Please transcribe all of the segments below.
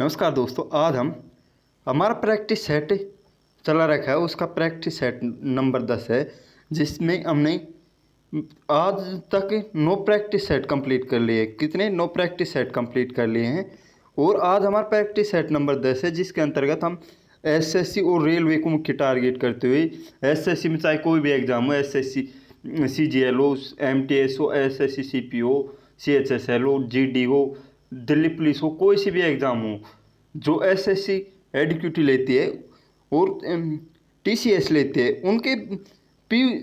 नमस्कार दोस्तों, आज हम हमारा प्रैक्टिस सेट चला रखा है, उसका प्रैक्टिस सेट नंबर 10 है, जिसमें हमने आज तक 9 प्रैक्टिस सेट कंप्लीट कर लिए। कितने 9 प्रैक्टिस सेट कंप्लीट कर लिए हैं। और आज हमारा प्रैक्टिस सेट नंबर 10 है, जिसके अंतर्गत हम एसएससी और रेलवे को मुख्य टारगेट करते हुए एसएससी में चाहे कोई भी एग्ज़ाम हो, एसएससी सीजीएल हो, एमटीएस हो, एसएससी सीपी हो, सीएचएसएल हो, जीडी हो, दिल्ली पुलिस हो, कोई सी भी एग्ज़ाम हो जो एसएससी एडक्यूटी लेती है और टीसीएस लेते हैं, उनके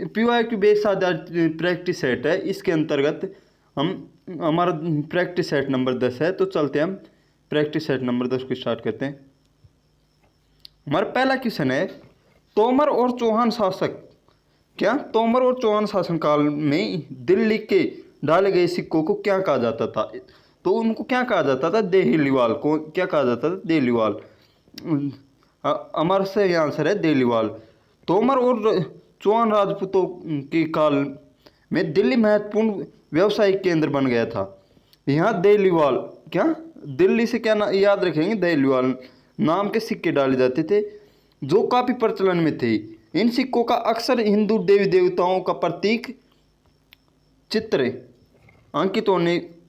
पीवाईक्यू बेस आधार प्रैक्टिस सेट है। इसके अंतर्गत हम हमारा प्रैक्टिस सेट नंबर 10 है। तो चलते हैं, हम प्रैक्टिस सेट नंबर 10 को स्टार्ट करते हैं। हमारा पहला क्वेश्चन है, तोमर और चौहान शासक तोमर और चौहान शासनकाल में दिल्ली के डाले गए सिक्कों को क्या कहा जाता था? तो उनको क्या कहा जाता था? देहलीवाल को क्या कहा जाता था? देहलीवाल। हमारा सही आंसर है देहलीवाल। तोमर और चौहान राजपूतों के काल में दिल्ली महत्वपूर्ण व्यावसायिक केंद्र बन गया था। यहाँ देहलीवाल दिल्ली से याद रखेंगे, देहलीवाल नाम के सिक्के डाले जाते थे जो काफ़ी प्रचलन में थे। इन सिक्कों का अक्सर हिंदू देवी देवताओं का प्रतीक चित्र अंकित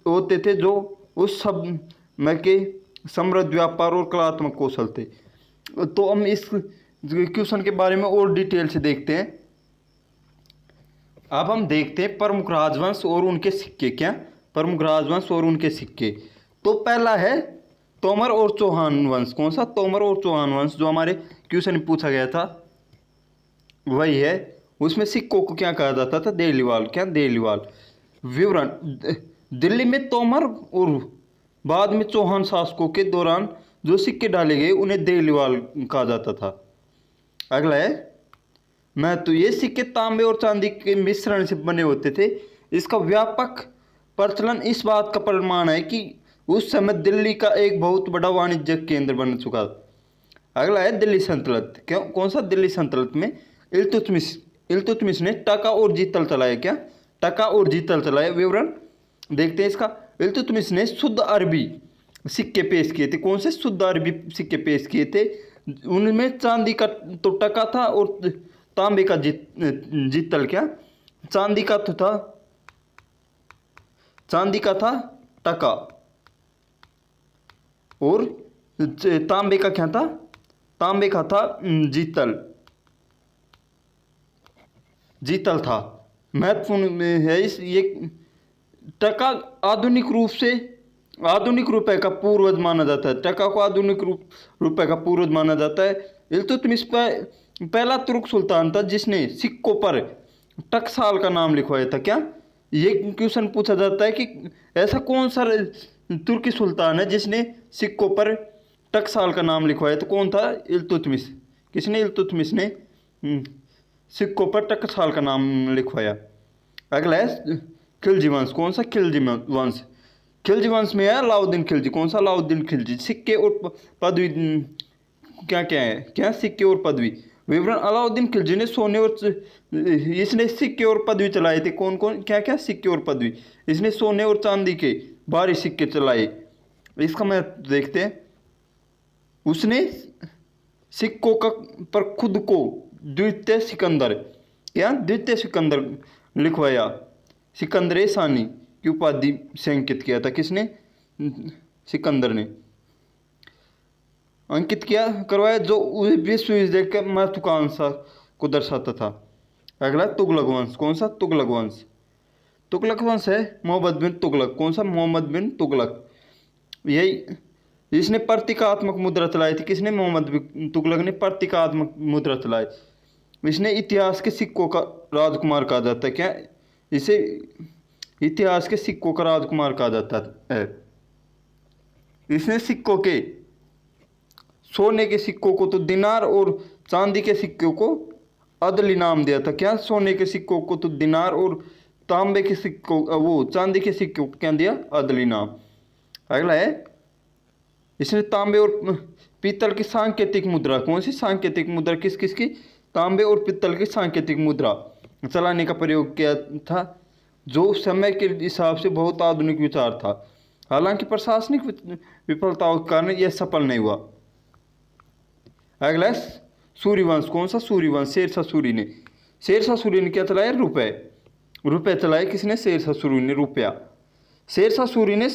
होते थे, जो उस समय के समृद्ध व्यापार और कलात्मक कौशल थे। तो हम इस क्वेश्चन के बारे में और डिटेल से देखते हैं। अब हम देखते हैं प्रमुख राजवंश और उनके सिक्के। प्रमुख राजवंश और उनके सिक्के। तो पहला है तोमर और चौहान वंश। कौन सा? तोमर और चौहान वंश, जो हमारे क्वेश्चन में पूछा गया था वही है। उसमें सिक्कों को क्या कहा जाता था? देहलीवाल। देहलीवाल। विवरण: दिल्ली में तोमर और बाद में चौहान शासकों के दौरान जो सिक्के डाले गए उन्हें देहलीवाल कहा जाता था। अगला है महत्व: ये सिक्के तांबे और चांदी के मिश्रण से बने होते थे। इसका व्यापक प्रचलन इस बात का प्रमाण है कि उस समय दिल्ली का एक बहुत बड़ा वाणिज्यिक केंद्र बन चुका। अगला है दिल्ली सल्तनत। कौन सा? दिल्ली सल्तनत में इल्तुतमिश ने टका और जीतल चलाया। टका और जीतल चलाया। विवरण देखते हैं इसका। इल्तुतमिश ने शुद्ध अरबी सिक्के पेश किए थे। कौन से? शुद्ध अरबी सिक्के पेश किए थे। उनमें चांदी का तो टका था और तांबे का जीतल। चांदी का था टका और तांबे का क्या था? तांबे का था जीतल था। महत्वपूर्ण है ये टका आधुनिक रुपए का पूर्वज माना जाता है। टका को आधुनिक रुपए का पूर्वज माना जाता है। इल्तुतमिश पहला तुर्क सुल्तान था जिसने सिक्कों पर टकसाल का नाम लिखवाया था। ये क्वेश्चन पूछा जाता है कि ऐसा कौन सा तुर्की सुल्तान है जिसने सिक्कों पर टकसाल का नाम लिखवाया? तो कौन था? इल्तुतमिश। किसने? इल्तुतमिश ने सिक्कों पर टकसाल का नाम लिखवाया। अगला है खिलजी वंश। कौन सा? खिलजी वंश। खिलजी वंश में है अलाउद्दीन खिलजी। कौन सा? अलाउद्दीन खिलजी। सिक्के और पदवी क्या है? सिक्के और पदवी। विवरण: अलाउद्दीन खिलजी ने इसने सिक्के और पदवी चलाए थे। कौन कौन? क्या सिक्के और पदवी? इसने सोने और चांदी के भारी सिक्के चलाए। इसका मैं देखते हैं। उसने सिक्कों पर खुद को द्वितीय सिकंदर लिखवाया। सिकंदर सानी की उपाधि से अंकित किया था। किसने? सिकंदर ने अंकित करवाया, जो विश्वविद्यालय के महत्वाकांक्षा को दर्शाता था। अगला तुगलक वंश। कौन सा? तुगलक वंश। तुगलक वंश है मोहम्मद बिन तुगलक। कौन सा? मोहम्मद बिन तुगलक। यही इसने प्रतीकात्मक मुद्रा चलाई थी। किसने? मोहम्मद बिन तुगलक ने प्रतीकात्मक मुद्रा चलाई। इसने इतिहास के सिक्कों का राजकुमार कहा जाता है। इसे इतिहास के सिक्कों का राजकुमार कहा जाता है। इसने सोने के सिक्कों को तो दिनार और चांदी के सिक्कों को अदली नाम दिया था। सोने के सिक्कों को तो दिनार और तांबे के सिक्कों चांदी के सिक्कों को क्या दिया? अदली नाम। अगला है इसने तांबे और पीतल की सांकेतिक मुद्रा। कौन सी सांकेतिक मुद्रा? किसकी? तांबे और पीतल की सांकेतिक मुद्रा चलाने का प्रयोग किया था, जो समय के हिसाब से बहुत आधुनिक विचार था। हालांकि प्रशासनिक विफलताओं के कारण यह सफल नहीं हुआ। अगला सूर्यवंश। कौन सा सूर्यवंश? शेरशाह सूरी ने। शेरशाह सूरी ने क्या चलाया? रुपए। रुपए चलाए किसने? शेरशाह सूरी ने रुपया। शेरशाह सूरी ने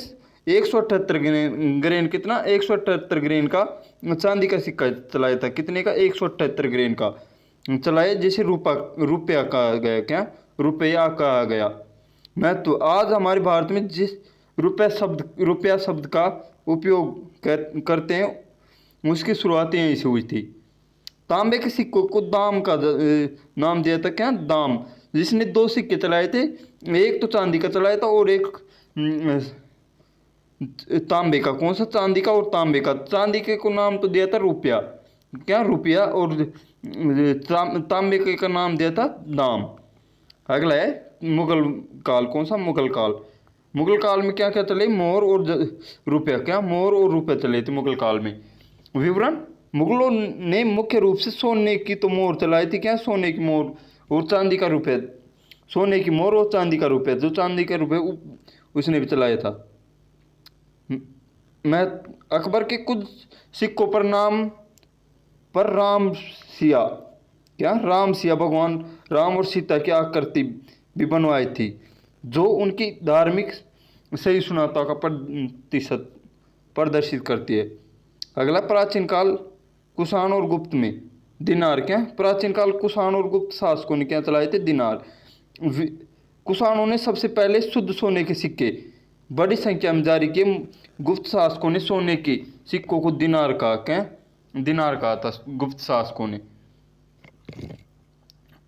178 ग्रेन कितना? 178 ग्रेन का चांदी का सिक्का चलाया था। कितने का? 178 ग्रेन का चलाए, जिसे रुपया कहा गया। क्या? रुपया कहा गया। महत्व। आज हमारे भारत में जिस रुपया शब्द का उपयोग करते हैं उसकी शुरुआत यहीं से हुई थी। तांबे के सिक्कों को दाम का नाम दिया था। क्या? दाम। जिसने 2 सिक्के चलाए थे, एक तो चांदी का चलाया था और एक तांबे का। कौन सा? चांदी का और तांबे का। चांदी के को नाम तो दिया था रुपया। क्या? रुपया। और तांबे के का नाम दिया था दाम। अगला है मुगल काल। कौन सा? मुगल काल। मुगल काल में क्या क्या चले? मोहर और रुपया। क्या? मोहर और रुपया चले थे मुगल काल में। विवरण। मुगलों ने मुख्य रूप से सोने की तो मोहर चलाई थी। क्या? सोने की मोहर और चांदी का रुपया। सोने की मोहर और चांदी का रुपया। जो चांदी का रुपया उसने भी चलाया था। मैं अकबर के कुछ सिक्कों पर राम सिया। क्या? राम सिया भगवान राम और सीता की आकृति भी बनवाई थी, जो उनकी धार्मिक सहिष्णुता का प्रतिशत प्रदर्शित करती है। अगला प्राचीन काल कुषाण और गुप्त में दिनार। क्या? प्राचीन काल कुषाण और गुप्त शासकों ने क्या चलाए थे? दिनार। कुषाणों ने सबसे पहले शुद्ध सोने के सिक्के बड़ी संख्या में जारी किए। गुप्त शासकों ने सोने के सिक्कों को दिनार का क्या? दिनार कहा था गुप्त शासकों ने।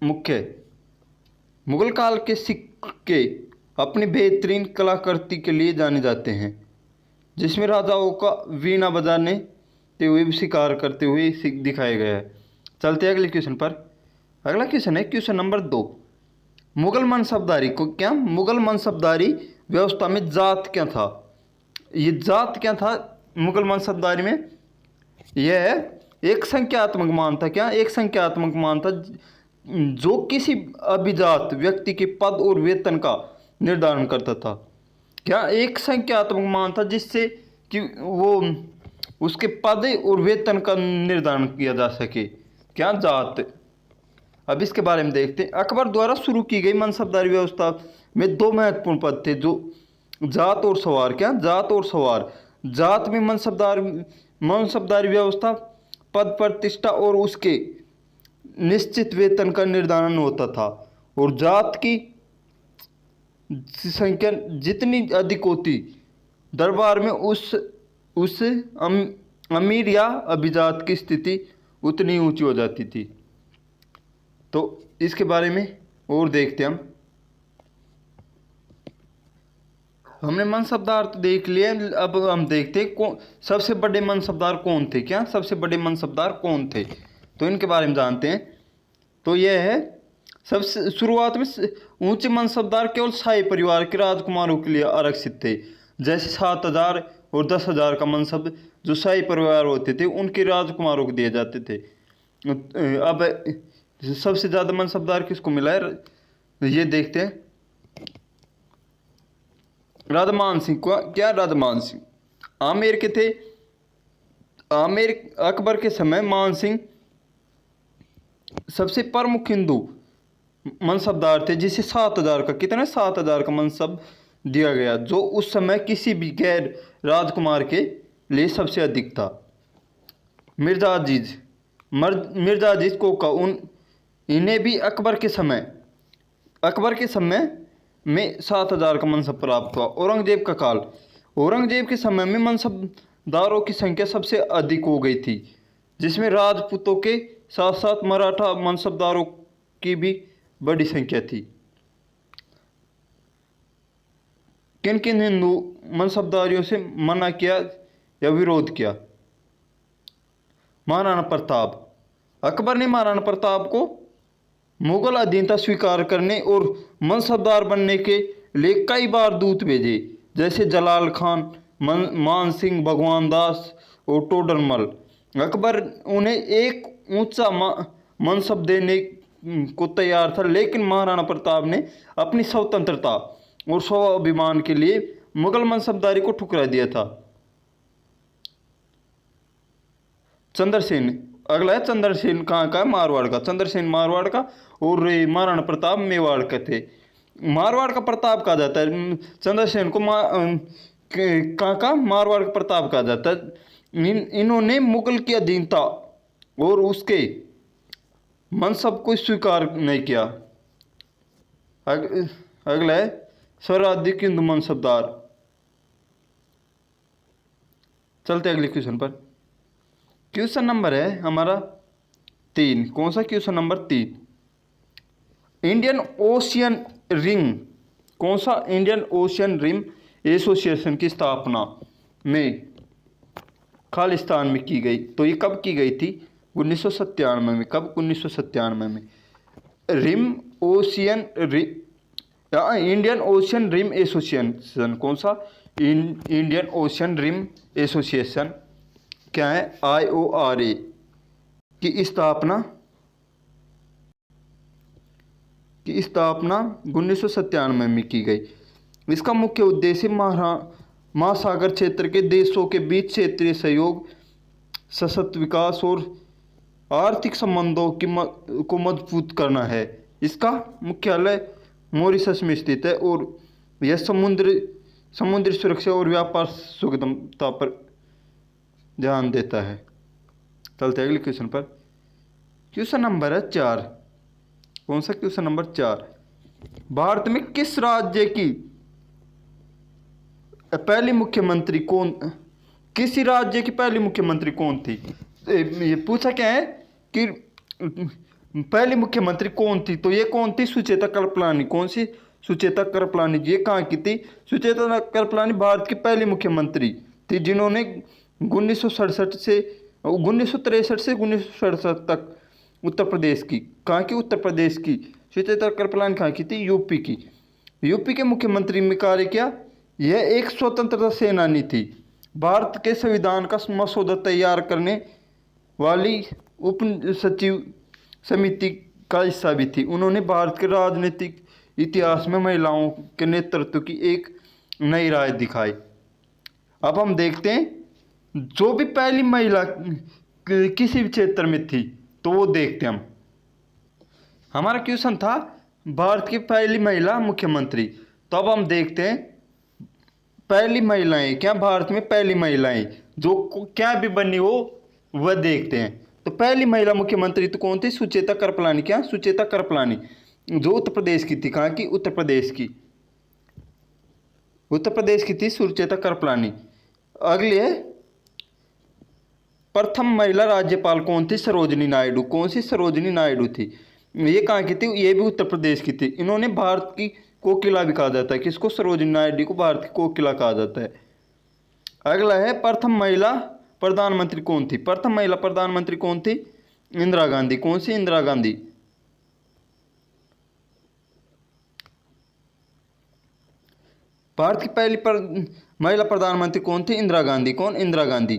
मुख्य। मुगल काल के सिक्के अपनी बेहतरीन कलाकृति के लिए जाने जाते हैं, जिसमें राजाओं का वीणा बजाने ते हुए शिकार करते हुए दिखाया गया है। चलते अगले क्वेश्चन पर। अगला क्वेश्चन है क्वेश्चन नंबर 2। मुगल मनसबदारी को क्या? मुगल मनसबदारी व्यवस्था में जात क्या था? ये जात क्या था मुगल मनसबदारी में? यह एक संख्यात्मक मान था। क्या? एक संख्यात्मक मान था जो किसी अभिजात व्यक्ति के पद और वेतन का निर्धारण करता था। क्या? एक संख्यात्मक मान था जिससे कि वो उसके पद और वेतन का निर्धारण किया जा सके। क्या? जात। अब इसके बारे में देखते हैं। अकबर द्वारा शुरू की गई मनसबदारी व्यवस्था में 2 महत्वपूर्ण पद थे, जो जात और सवार। क्या? जात और सवार। जात में मनसबदारी व्यवस्था पद प्रतिष्ठा और उसके निश्चित वेतन का निर्धारण होता था, और जात की संख्या जितनी अधिक होती, दरबार में उस अमीर या अभिजात की स्थिति उतनी ऊंची हो जाती थी। तो इसके बारे में और देखते हैं हमने मनसबदार तो देख लिए। अब हम देखते हैं सबसे बड़े मनसबदार कौन थे। क्या? सबसे बड़े मनसबदार कौन थे, तो इनके बारे में जानते हैं। तो यह है सबसे शुरुआत में ऊंचे मनसबदार केवल शाही परिवार के राजकुमारों के लिए आरक्षित थे। जैसे 7,000 और 10,000 का मनसब जो शाही परिवार होते थे उनके राजकुमारों को दिए जाते थे। अब सबसे ज़्यादा मनसबदार किसको मिला है, ये देखते हैं। राधामान सिंह को। क्या? राधामान सिंह आमेर के थे। आमेर अकबर के समय मान सिंह सबसे प्रमुख हिंदू मनसबदार थे, जिसे 7,000 का कितना? 7,000 का मनसब दिया गया, जो उस समय किसी भी गैर राजकुमार के लिए सबसे अधिक था। मिर्जा अजीज कोका इन्हें भी अकबर के समय में 7,000 का मनसब प्राप्त हुआ। औरंगजेब का काल। औरंगजेब के समय में मनसबदारों की संख्या सबसे अधिक हो गई थी, जिसमें राजपूतों के साथ साथ मराठा मनसबदारों की भी बड़ी संख्या थी। किन किन हिंदू मनसबदारियों से मना किया या विरोध किया? महाराणा प्रताप। अकबर ने महाराणा प्रताप को मुगल अधीनता स्वीकार करने और मनसबदार बनने के लिए कई बार दूत भेजे, जैसे जलाल खान, मान सिंह, भगवान दास और टोडरमल। अकबर उन्हें एक ऊंचा मनसब देने को तैयार था, लेकिन महाराणा प्रताप ने अपनी स्वतंत्रता और स्वाभिमान के लिए मुगल मनसबदारी को ठुकरा दिया था? चंद्रसेन। अगला है चंद्रसेन कहाँ का है? मारवाड़ का। चंद्रसेन मारवाड़ का और ये महाराणा प्रताप मेवाड़ के थे। मारवाड़ का प्रताप कहा जाता है, चंद्रसेन को कहाँ का? मारवाड़ का प्रताप कहा जाता है। इन्होंने मुगल की अधीनता और उसके मनसब को स्वीकार नहीं किया। अगला है सर्वाधिक हिंदू मनसबदार। चलते अगले क्वेश्चन पर। क्वेश्चन नंबर है हमारा 3। कौन सा question number 3? Indian ocean ring. कौन सा? इंडियन ओशियन रिम एसोसिएशन की स्थापना में खालिस्तान में की गई। तो ये कब की गई थी? 1997 में। कब? 1997 में। Rim ocean Indian ocean rim association. कौन सा? इंडियन ओशियन रिम एसोसिएशन क्या है? IORA की स्थापना 1997 में की गई। इसका मुख्य उद्देश्य महासागर क्षेत्र के देशों के बीच क्षेत्रीय सहयोग, सशक्त विकास और आर्थिक संबंधों को मजबूत करना है। इसका मुख्यालय मॉरिशस में स्थित है और यह समुद्री सुरक्षा और व्यापार सुगमता पर ध्यान देता है। चलते अगले क्वेश्चन पर। क्वेश्चन नंबर है 4। कौन सा? Question number 4। भारत में किस राज्य की पहली मुख्यमंत्री कौन? किसी राज्य की पहली मुख्यमंत्री कौन थी? ये पूछा क्या है कि पहली मुख्यमंत्री कौन थी? तो ये कौन थी? सुचेता कृपलानी। कौन सी? सुचेता कृपलानी। ये कहाँ की थी? सुचेता कृपलानी भारत की पहली मुख्यमंत्री थी जिन्होंने 1967 से 1967 तक उत्तर प्रदेश की। कहाँ की? उत्तर प्रदेश की। सुचेता कृपलानी कहाँ की थी? यूपी की। यूपी के मुख्यमंत्री में कार्य किया। यह एक स्वतंत्रता सेनानी थी। भारत के संविधान का मसौदा तैयार करने वाली उप सचिव समिति का हिस्सा भी थी। उन्होंने भारत के राजनीतिक इतिहास में महिलाओं के नेतृत्व की एक नई राह दिखाई। अब हम देखते हैं जो भी पहली महिला किसी भी क्षेत्र में थी तो वो देखते हैं हम। हमारा क्वेश्चन था भारत की पहली महिला मुख्यमंत्री। तो अब हम देखते हैं पहली महिलाएं क्या भारत में पहली महिलाएं जो क्या भी बनी हो वह देखते हैं। तो पहली महिला मुख्यमंत्री तो कौन थी? सुचेता कृपलानी। क्या? सुचेता कृपलानी जो उत्तर प्रदेश की थी। कहाँ की? उत्तर प्रदेश की। उत्तर प्रदेश की थी सुचेता कृपलानी। अगली है प्रथम महिला राज्यपाल कौन थी? सरोजिनी नायडू। कौन सी? सरोजिनी नायडू थी। ये कहाँ की थी? ये भी उत्तर प्रदेश की थी। इन्होंने भारत की कोकिला भी कहा जाता है। किसको? सरोजिनी नायडू को भारत की कोकिला कहा जाता है। अगला है प्रथम महिला प्रधानमंत्री कौन थी? प्रथम महिला प्रधानमंत्री कौन थी? इंदिरा गांधी। कौन सी? इंदिरा गांधी। भारत की पहली महिला प्रधानमंत्री कौन थी? इंदिरा गांधी। कौन? इंदिरा गांधी।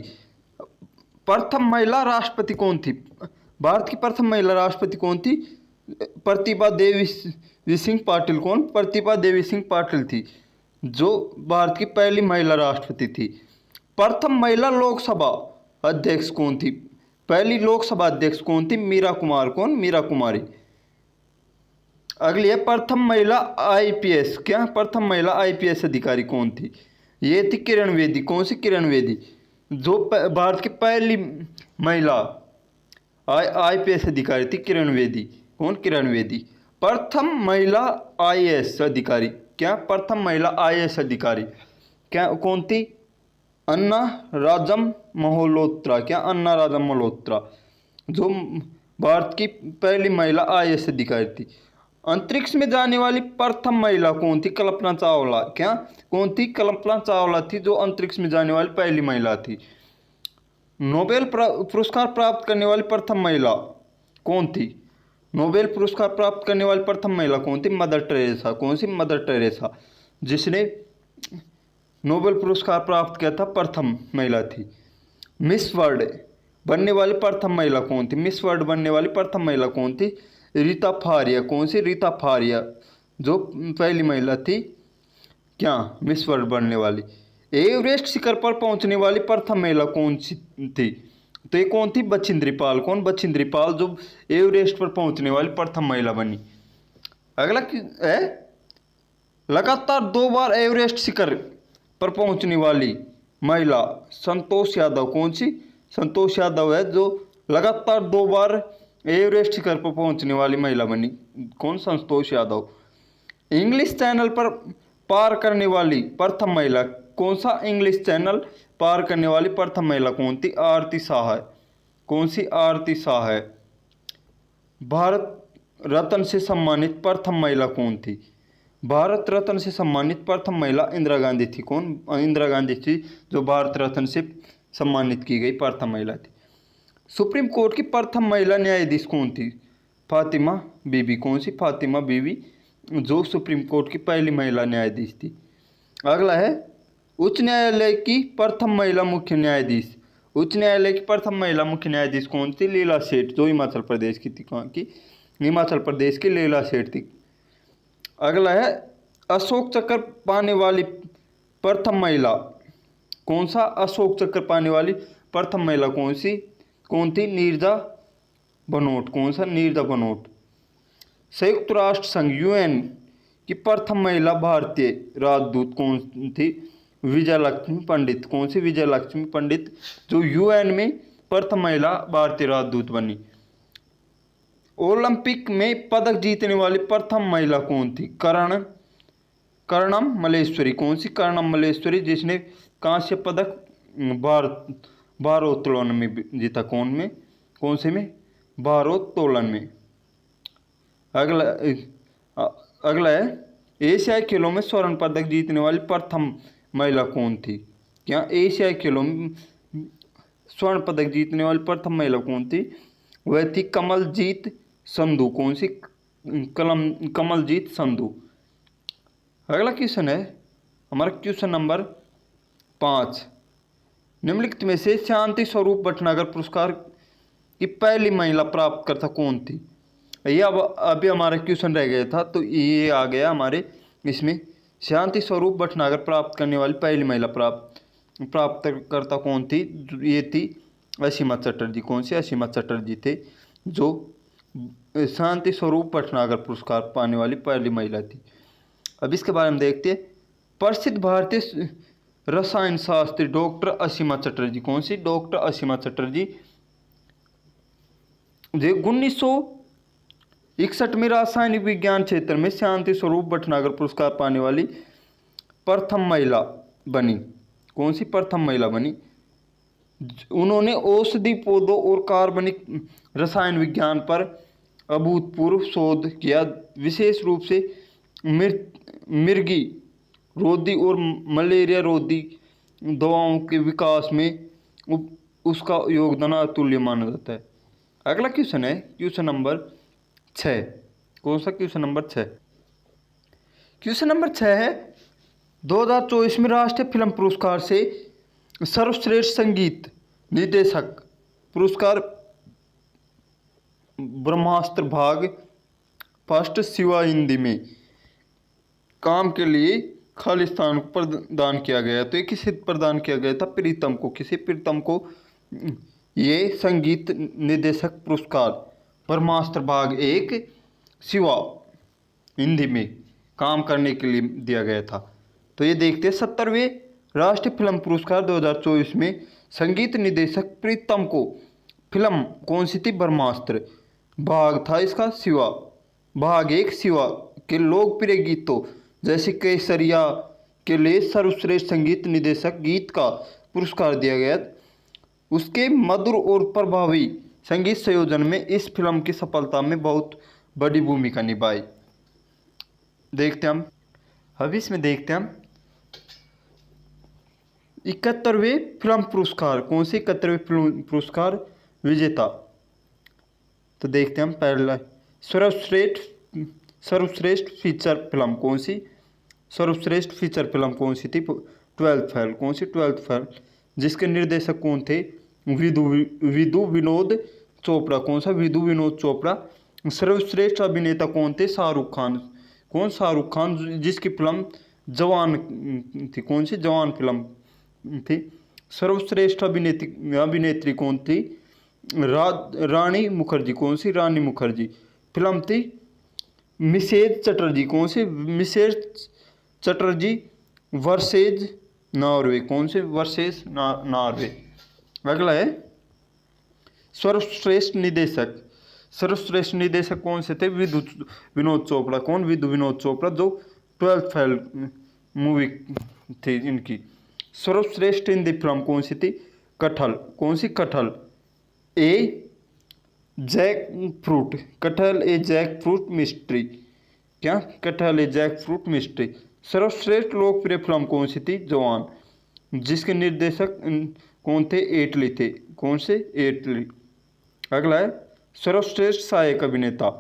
प्रथम महिला राष्ट्रपति कौन थी? भारत की प्रथम महिला राष्ट्रपति कौन थी? प्रतिभा देवी सिंह पाटिल। कौन? प्रतिभा देवी सिंह पाटिल थी जो भारत की पहली महिला राष्ट्रपति थी। प्रथम महिला लोकसभा अध्यक्ष कौन थी? पहली लोकसभा अध्यक्ष कौन थी? मीरा कुमार। कौन? मीरा कुमारी। अगली है प्रथम महिला IPS। क्या? प्रथम महिला IPS अधिकारी कौन थी? ये थी किरण बेदी। कौन सी? किरण बेदी जो भारत की पहली महिला IPS अधिकारी थी किरण बेदी। कौन? किरण बेदी। प्रथम महिला IAS अधिकारी। क्या? प्रथम महिला IAS अधिकारी क्या कौन थी? अन्ना राजम मल्होत्रा। क्या? अन्ना राजम मल्होत्रा जो भारत की पहली महिला IAS अधिकारी थी। अंतरिक्ष में जाने वाली प्रथम महिला कौन थी? कल्पना चावला। क्या? कौन थी? कल्पना चावला थी जो अंतरिक्ष में जाने वाली पहली महिला थी। नोबेल पुरस्कार प्राप्त करने वाली प्रथम महिला कौन थी? नोबेल पुरस्कार प्राप्त करने वाली प्रथम महिला कौन थी? Mother Teresa. कौन सी? मदर टेरेसा जिसने नोबेल पुरस्कार प्राप्त किया था प्रथम महिला थी। मिस वर्ल्ड बनने वाली प्रथम महिला कौन थी? मिस वर्ल्ड बनने वाली प्रथम महिला कौन थी? रीता फारिया। कौन सी? रीता फारिया जो पहली महिला थी क्या मिस वर्ल्ड बनने वाली। एवरेस्ट शिखर पर पहुंचने वाली प्रथम महिला कौन सी थी। तो ये कौन थी, बछिंद्री पाल। कौन, बछिंद्री पाल, जो एवरेस्ट पर पहुंचने वाली प्रथम महिला बनी। अगला है, लगातार 2 बार एवरेस्ट शिखर पर पहुंचने वाली महिला संतोष यादव। कौन सी, संतोष यादव है जो लगातार 2 बार एवरेस्ट शिखर पर पहुंचने वाली महिला बनी। कौन, संतोष यादव। इंग्लिश चैनल पर पार करने वाली प्रथम महिला। कौन सा, इंग्लिश चैनल पार करने वाली प्रथम महिला कौन थी, आरती शाह है। कौन सी, आरती शाह है। भारत रत्न से सम्मानित प्रथम महिला कौन थी। भारत रत्न से सम्मानित प्रथम महिला इंदिरा गांधी थी। कौन, इंदिरा गांधी थी जो भारत रत्न से सम्मानित की गई प्रथम महिला थी। सुप्रीम कोर्ट की प्रथम महिला न्यायाधीश कौन थी, फातिमा बीबी। कौन सी, फातिमा बीबी जो सुप्रीम कोर्ट की पहली महिला न्यायाधीश थी। अगला है, उच्च न्यायालय की प्रथम महिला मुख्य न्यायाधीश। उच्च न्यायालय की प्रथम महिला मुख्य न्यायाधीश कौन थी, लीला सेठ, जो हिमाचल प्रदेश की थी। कहाँ की, हिमाचल प्रदेश की लीला सेठ थी। अगला है, अशोक चक्र पाने वाली प्रथम महिला। कौन सा, अशोक चक्र पाने वाली प्रथम महिला कौन थी, नीरजा बनोट। कौन सा, नीरजा बनोट। संयुक्त राष्ट्र संघ यूएन की प्रथम महिला भारतीय राजदूत कौन थी, विजय लक्ष्मी पंडित। कौन सी, विजय लक्ष्मी पंडित जो यूएन में प्रथम महिला भारतीय राजदूत बनी। ओलंपिक में पदक जीतने वाली प्रथम महिला कौन थी, कर्णम मल्लेश्वरी। कौन सी, कर्णम मल्लेश्वरी जिसने कांस्य पदक भारोत्तोलन में जीता। कौन से में, भारोत्तोलन में। अगला है, एशियाई खेलों में स्वर्ण पदक जीतने वाली प्रथम महिला कौन थी। क्या, एशियाई खेलों में स्वर्ण पदक जीतने वाली प्रथम महिला कौन थी, वह थी कमलजीत संधू। कौन सी, कमलजीत संधू। अगला क्वेश्चन है हमारा क्वेश्चन नंबर 5। निम्नलिखित में से शांति स्वरूप भटनागर पुरस्कार की पहली महिला प्राप्तकर्ता कौन थी। ये अब अभी हमारा क्वेश्चन रह गया था, तो ये आ गया हमारे इसमें। शांति स्वरूप भटनागर प्राप्त करने वाली पहली महिला प्राप्तकर्ता कौन थी, ये थी असीमा चटर्जी। कौन सी, असीमा चटर्जी थे जो शांति स्वरूप भटनागर पुरस्कार पाने वाली पहली महिला थी। अब इसके बारे में देखते हैं। प्रसिद्ध भारतीय रसायन शास्त्री डॉक्टर असीमा चटर्जी। कौन सी, डॉक्टर असीमा चटर्जी जो 1961 में रासायनिक विज्ञान क्षेत्र में शांति स्वरूप भटनागर पुरस्कार पाने वाली प्रथम महिला बनी। कौन सी, प्रथम महिला बनी। उन्होंने औषधि पौधों और कार्बनिक रसायन विज्ञान पर अभूतपूर्व शोध किया, विशेष रूप से मिर्गी रोधी और मलेरिया रोधी दवाओं के विकास में उसका योगदान अतुल्य माना जाता है। अगला क्वेश्चन है क्वेश्चन नंबर 6। कौन सा, क्वेश्चन नंबर 6। क्वेश्चन नंबर 6 है 2024 में राष्ट्रीय फिल्म पुरस्कार से सर्वश्रेष्ठ संगीत निर्देशक पुरस्कार ब्रह्मास्त्र भाग फर्स्ट शिवा हिंदी में काम के लिए खालिस्तान को प्रदान किया गया। तो ये किसे प्रदान किया गया था, प्रीतम को। किसी, प्रीतम को ये संगीत निर्देशक पुरस्कार ब्रह्मास्त्र भाग 1 शिवा हिंदी में काम करने के लिए दिया गया था। तो ये देखते हैं 70वें राष्ट्रीय फिल्म पुरस्कार 2024 में संगीत निर्देशक प्रीतम को फिल्म कौन सी थी, ब्रह्मास्त्र। भाग था इसका शिवा, भाग 1 शिवा के लोकप्रिय गीतों जैसे केसरिया के लिए सर्वश्रेष्ठ संगीत निर्देशक गीत का पुरस्कार दिया गया। उसके मधुर और प्रभावी संगीत संयोजन में इस फिल्म की सफलता में बहुत बड़ी भूमिका निभाई। देखते हम, अब इसमें देखते हम 71वें फिल्म पुरस्कार। कौन सी, 71वें फिल्म पुरस्कार विजेता। तो देखते हम पहला सर्वश्रेष्ठ फीचर फिल्म। कौन सी, सर्वश्रेष्ठ फीचर फिल्म कौन सी थी, 12th फेल। कौन सी, 12th फेल जिसके निर्देशक कौन थे, विदु विनोद चोपड़ा। कौन सा, विदु विनोद चोपड़ा। सर्वश्रेष्ठ अभिनेता कौन थे, शाहरुख खान। कौन, शाहरुख खान जिसकी फिल्म जवान थी, कौन सी जवान फिल्म थी। सर्वश्रेष्ठ अभिनेत्री कौन थी, रानी मुखर्जी, कौन सी रानी मुखर्जी। फिल्म थी मिसेज चटर्जी, कौन सी मिसेज चटर्जी वर्सेज नॉर्वे, कौन से वर्सेज नॉर्वे। अगला है सर्वश्रेष्ठ निदेशक। सर्वश्रेष्ठ निदेशक कौन से थे, विनोद चोपड़ा। कौन, विनोद चोपड़ा, जो 12th फेल मूवी थी इनकी। सर्वश्रेष्ठ हिंदी फिल्म कौन सी थी, कटहल, कौन सी, कटहल ए जैक फ्रूट, कटहल ए जैक फ्रूट मिस्ट्री। क्या, कटहल ए जैक फ्रूट मिस्ट्री। सर्वश्रेष्ठ लोकप्रिय फिल्म कौन सी थी, जवान, जिसके निर्देशक कौन थे, एटली थे, कौन से, एटली। अगला है सर्वश्रेष्ठ सहायक अभिनेता।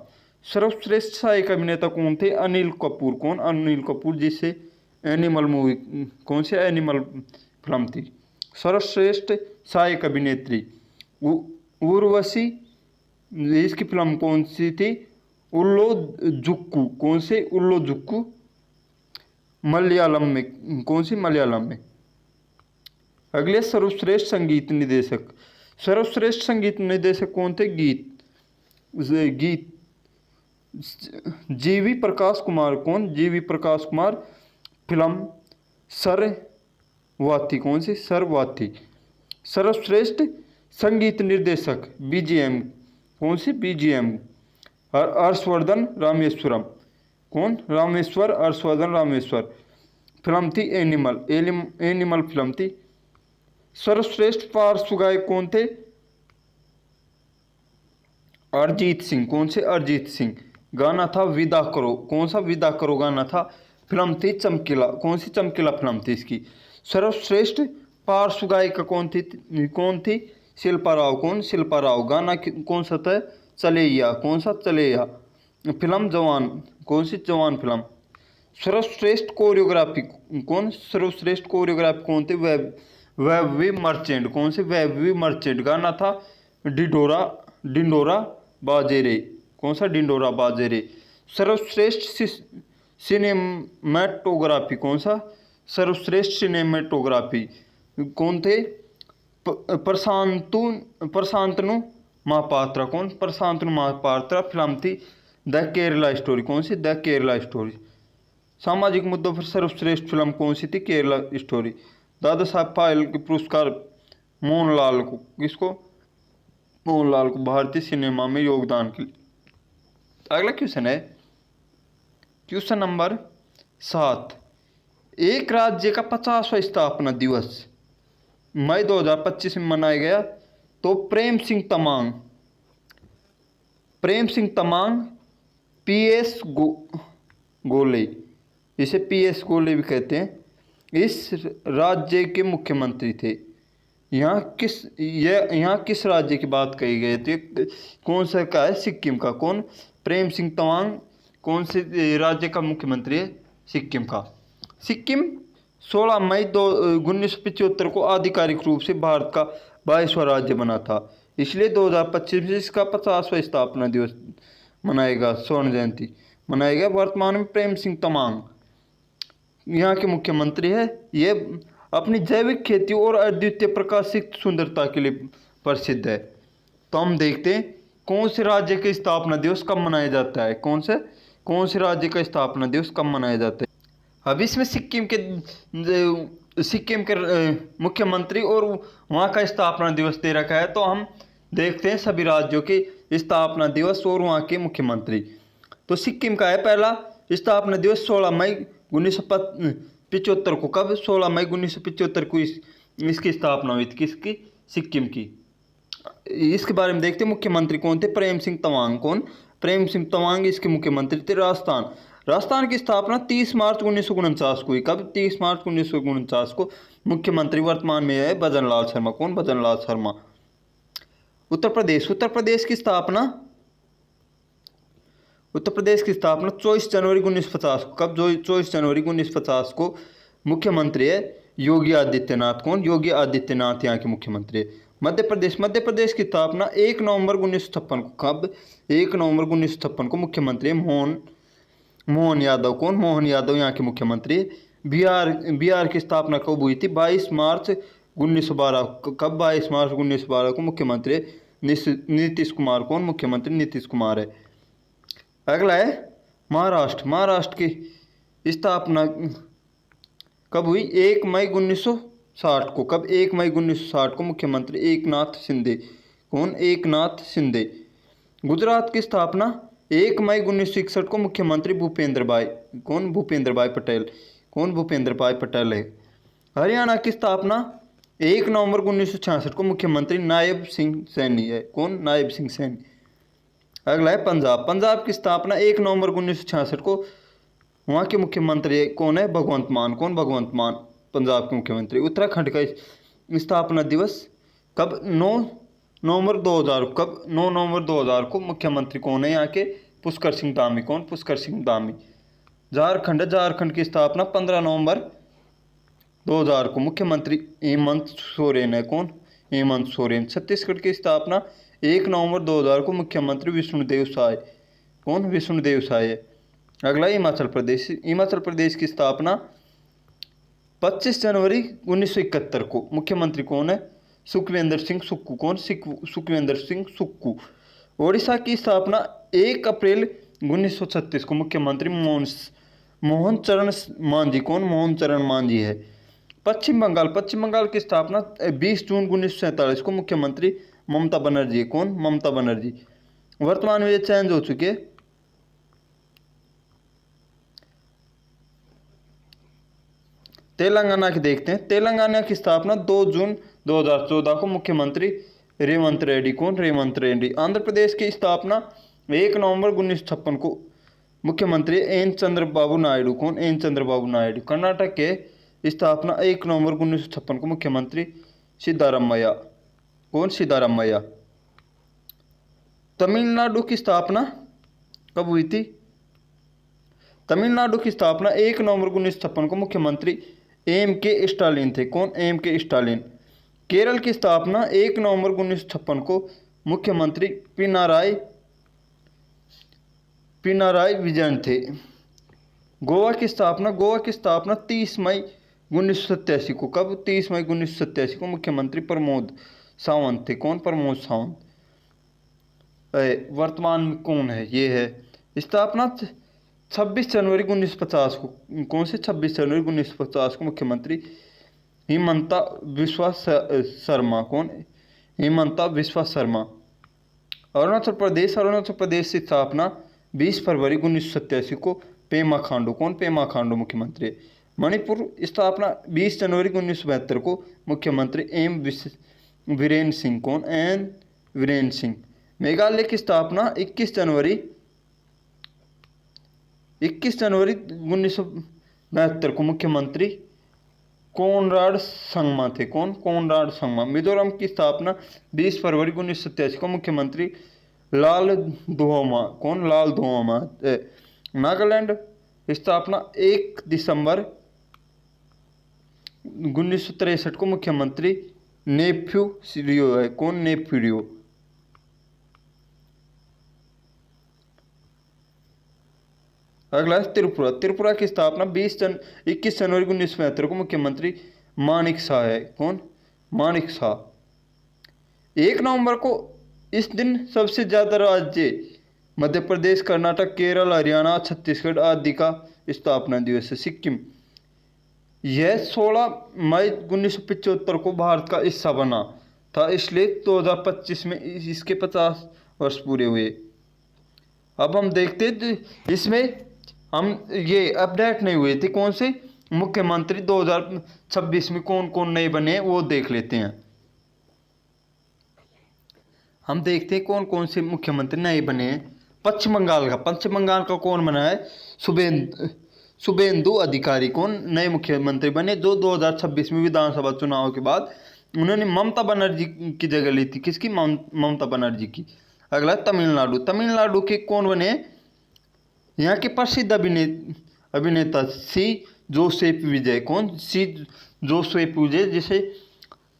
सर्वश्रेष्ठ सहायक अभिनेता कौन थे, अनिल कपूर। कौन, अनिल कपूर, जिससे एनिमल मूवी, कौन सी एनिमल फिल्म थी। सर्वश्रेष्ठ सहायक अभिनेत्री उर्वशी, इसकी फिल्म कौन सी थी, उल्लो जुक्कू, कौन से, उल्लो जुक्कू, मलयालम में, कौन सी, मलयालम में। अगले सर्वश्रेष्ठ संगीत निदेशक। सर्वश्रेष्ठ संगीत निदेशक कौन थे, गीत जीवी प्रकाश कुमार। कौन, जीवी प्रकाश कुमार। फिल्म सरवाती, कौन सी, सरवाती। सर्वश्रेष्ठ संगीत निर्देशक बीजीएम, कौन सी, बीजीएम, हर्षवर्धन रामेश्वरम। कौन, रामेश्वर, हर्षवर्धन रामेश्वर। फिल्म थी एनिमल, एनिमल फिल्म थी। सर्वश्रेष्ठ पार्श्व गायक कौन थे, अरिजीत सिंह, कौन से, अरिजीत सिंह। गाना था विदा करो, कौन सा, विदा करो गाना था। फिल्म थी चमकीला, कौन सी, चमकीला फिल्म थी इसकी। सर्वश्रेष्ठ पार्श्व गायिका कौन थी, शिल्पा राव। कौन, शिल्पा राव। गाना कौन सा था, चलेया, कौन सा, चलेया। फिल्म जवान, कौन सी, जवान फिल्म। सर्वश्रेष्ठ कोरियोग्राफी कौन, सर्वश्रेष्ठ कोरियोग्राफी कौन थे, वैभवी मर्चेंट, कौन से, वैभवी मर्चेंट। गाना था डिंडोरा, डिंडोरा बाजे रे, कौन सा, डिंडोरा बाजे रे। सर्वश्रेष्ठ सिनेमेटोग्राफी कौन सा, सर्वश्रेष्ठ सिनेमेटोग्राफी कौन थे, प्रशांतनु महापात्रा। कौन, प्रशांतनु महापात्रा। फिल्म थी द केरला स्टोरी, कौन सी, द केरला स्टोरी। सामाजिक मुद्दों पर सर्वश्रेष्ठ फिल्म कौन सी थी, केरला स्टोरी। दादा साहब फाल्के पुरस्कार मोहनलाल को, किसको, मोहनलाल को, भारतीय सिनेमा में योगदान के लिए। अगला क्वेश्चन है क्वेश्चन नंबर 7। एक राज्य का 50वां स्थापना दिवस मई 2025 में मनाया गया, तो प्रेम सिंह तमांग, पीएस गोले, इसे पीएस गोले भी कहते हैं, इस राज्य के मुख्यमंत्री थे। यहाँ किस राज्य की बात कही गई थी, कौन सा का है, सिक्किम का। कौन, प्रेम सिंह तमांग कौन से राज्य का मुख्यमंत्री है, सिक्किम का। सिक्किम 16 मई 1975 को आधिकारिक रूप से भारत का 22वां राज्य बना था, इसलिए 2025 में इसका 50वां स्थापना दिवस मनाएगा, स्वर्ण जयंती मनाएगा। वर्तमान में प्रेम सिंह तमांग यहाँ के मुख्यमंत्री है। ये अपनी जैविक खेती और अद्वितीय प्रकाशित सुंदरता के लिए प्रसिद्ध है। तो हम देखते हैं कौन से राज्य का स्थापना दिवस कब मनाया जाता है, कौन से राज्य का स्थापना दिवस कब मनाया जाता है। अब इसमें सिक्किम के मुख्यमंत्री और वहाँ का स्थापना दिवस दे रखा है, तो हम देखते हैं सभी राज्यों के स्थापना दिवस और वहाँ के मुख्यमंत्री। तो सिक्किम का है पहला स्थापना दिवस 16 मई 1975 को। कब, 16 मई 1975 को इसकी स्थापना हुई थी, किसकी, सिक्किम की। इसके बारे में देखते हैं मुख्यमंत्री कौन थे, प्रेम सिंह तमांग। कौन, प्रेम सिंह तमांग इसके मुख्यमंत्री थे। राजस्थान की स्थापना 30 मार्च 1949 को हुई। कब, 30 मार्च 1949 को। मुख्यमंत्री वर्तमान में है भजनलाल शर्मा। कौन, भजनलाल शर्मा। उत्तर प्रदेश की स्थापना 24 जनवरी 1950 को। कब, 24 जनवरी 1950 को। मुख्यमंत्री है योगी आदित्यनाथ। कौन, योगी आदित्यनाथ यहाँ के मुख्यमंत्री है। मध्य प्रदेश की स्थापना 1 नवंबर 1956 को। कब, 1 नवंबर 1956 को। मुख्यमंत्री है मोहन यादव। कौन, मोहन यादव यहाँ के मुख्यमंत्री है। बिहार बिहार की स्थापना कब हुई थी? 22 मार्च 1912। कब? 22 मार्च 1912 को मुख्यमंत्री नीतीश कुमार। कौन मुख्यमंत्री? नीतीश कुमार है। अगला है महाराष्ट्र। महाराष्ट्र की स्थापना कब हुई? 1 मई 1960 को। कब? 1 मई 1960 को मुख्यमंत्री एकनाथ शिंदे। कौन? एकनाथ शिंदे। गुजरात की स्थापना 1 मई 1961 को मुख्यमंत्री भूपेंद्र भाई। कौन? भूपेंद्र भाई पटेल। कौन? भूपेंद्र भाई पटेल है। हरियाणा की स्थापना 1 नवंबर 1966 को मुख्यमंत्री नायब सिंह सैनी है। कौन? नायब सिंह सैनी। अगला है पंजाब। पंजाब की स्थापना 1 नवंबर 1966 को। वहाँ के मुख्यमंत्री कौन है? भगवंत मान। कौन? भगवंत मान पंजाब के मुख्यमंत्री। उत्तराखंड का स्थापना दिवस कब? 9 नवंबर 2000। कब? 9 नवंबर 2000 को। मुख्यमंत्री कौन है यहाँ के? पुष्कर सिंह धामी। कौन? पुष्कर सिंह धामी। झारखंड। झारखंड की स्थापना 15 नवंबर 2000 को। मुख्यमंत्री हेमंत सोरेन है। कौन? हेमंत सोरेन। छत्तीसगढ़ की स्थापना 1 नवंबर 2000 को। मुख्यमंत्री विष्णुदेव साय। कौन? विष्णुदेव साय है। अगला हिमाचल प्रदेश। हिमाचल प्रदेश की स्थापना 25 जनवरी 1971 को। मुख्यमंत्री कौन है? सुखविंदर सिंह सुक्खू। कौन? सुखविंदर सिंह सुक्खू। ओडिशा की स्थापना 1 अप्रैल 1936 को। मुख्यमंत्री मोहन चरण मांझी। कौन? मोहन चरण मांझी है। पश्चिम बंगाल। पश्चिम बंगाल की स्थापना 20 जून 1947 को। मुख्यमंत्री ममता बनर्जी। कौन? ममता बनर्जी। वर्तमान में ये चेंज हो चुके। तेलंगाना की देखते हैं। तेलंगाना की स्थापना 2 जून 2014 को। मुख्यमंत्री रेवंत रेड्डी। कौन? रेवंत रेड्डी। आंध्र प्रदेश की स्थापना 1 नवंबर 1956 को। मुख्यमंत्री एन चंद्रबाबू नायडू। कौन? एन चंद्रबाबू नायडू। कर्नाटक के स्थापना 1 नवंबर 1956 को। मुख्यमंत्री सिद्धारमैया। कौन? सिद्धारमैया। तमिलनाडु की स्थापना कब हुई थी? तमिलनाडु की स्थापना 1 नवंबर 1956 को। मुख्यमंत्री M.K. स्टालिन थे। कौन? M.K. स्टालिन। केरल की स्थापना 1 नवंबर 1956 को। मुख्यमंत्री पिनाराई विजयन थे। गोवा की स्थापना 30 मई 1987 को। कब? 30 मई 1987 को। मुख्यमंत्री प्रमोद सावंत थे। कौन? प्रमोद सावंत। वर्तमान में कौन है? ये है। स्थापना 26 जनवरी 1950 को। कौन से? 26 जनवरी 1950 को। मुख्यमंत्री हिमंता बिस्वा शर्मा। कौन? हिमंता बिस्वा शर्मा। अरुणाचल प्रदेश। अरुणाचल प्रदेश की स्थापना 20 फरवरी 1987 को। पेमा खांडू। कौन? पेमा खांडू मुख्यमंत्री। मणिपुर स्थापना 20 जनवरी 1972 को। मुख्यमंत्री एम वीरेन सिंह। कौन? एन वीरेन सिंह। मेघालय की स्थापना 21 जनवरी 1972 को। मुख्यमंत्री कोनराड संगमा थे। कौन? कोनराड संगमा। मिजोरम की स्थापना 20 फरवरी 1987 को। मुख्यमंत्री लाल दुहोमा। कौन? लाल दुहोमा। नागालैंड स्थापना 1 दिसंबर 1963 को। मुख्यमंत्री नेफ्यू रियो है। कौन? नेफ्यू रियो। अगला है त्रिपुरा। त्रिपुरा की स्थापना 21 जनवरी 1975 को। मुख्यमंत्री मानिक शाह है। कौन? मानिक शाह। 1 नवंबर को इस दिन सबसे ज़्यादा राज्य मध्य प्रदेश, कर्नाटक, केरल, हरियाणा, छत्तीसगढ़ आदि का स्थापना दिवस है। सिक्किम। यह 16 मई 1975 को भारत का हिस्सा बना था, इसलिए 2025 में इसके 50 वर्ष पूरे हुए। अब हम देखते इसमें हम ये अपडेट नहीं हुए थे कौन से मुख्यमंत्री 2026 में कौन कौन नए बने, वो देख लेते हैं। हम देखते हैं कौन कौन से मुख्यमंत्री नए बने हैं। पश्चिम बंगाल का कौन बना है? शुभेंदु अधिकारी। कौन? नए मुख्यमंत्री बने जो 2026 में विधानसभा चुनाव के बाद उन्होंने ममता बनर्जी की जगह ली थी। किसकी? ममता बनर्जी की। अगला तमिलनाडु। तमिलनाडु के कौन बने? यहाँ के प्रसिद्ध अभिनेता सी जोसेफ विजय। कौन? सी जोसेफ विजय, जिसे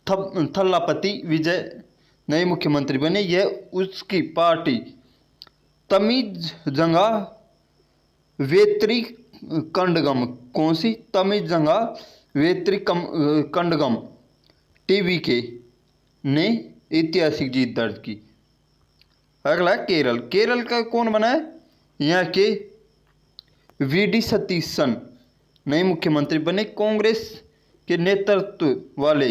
थल्लापति विजय नए मुख्यमंत्री बने। यह उसकी पार्टी तमिज जंगा वेत्री कंडगम, कौन सी? तमिजंगा वेत्री कंडगम टीवी के ने ऐतिहासिक जीत दर्ज की। अगला केरल। केरल का कौन बना है? यहाँ के वीडी सतीशन नए मुख्यमंत्री बने। कांग्रेस के नेतृत्व वाले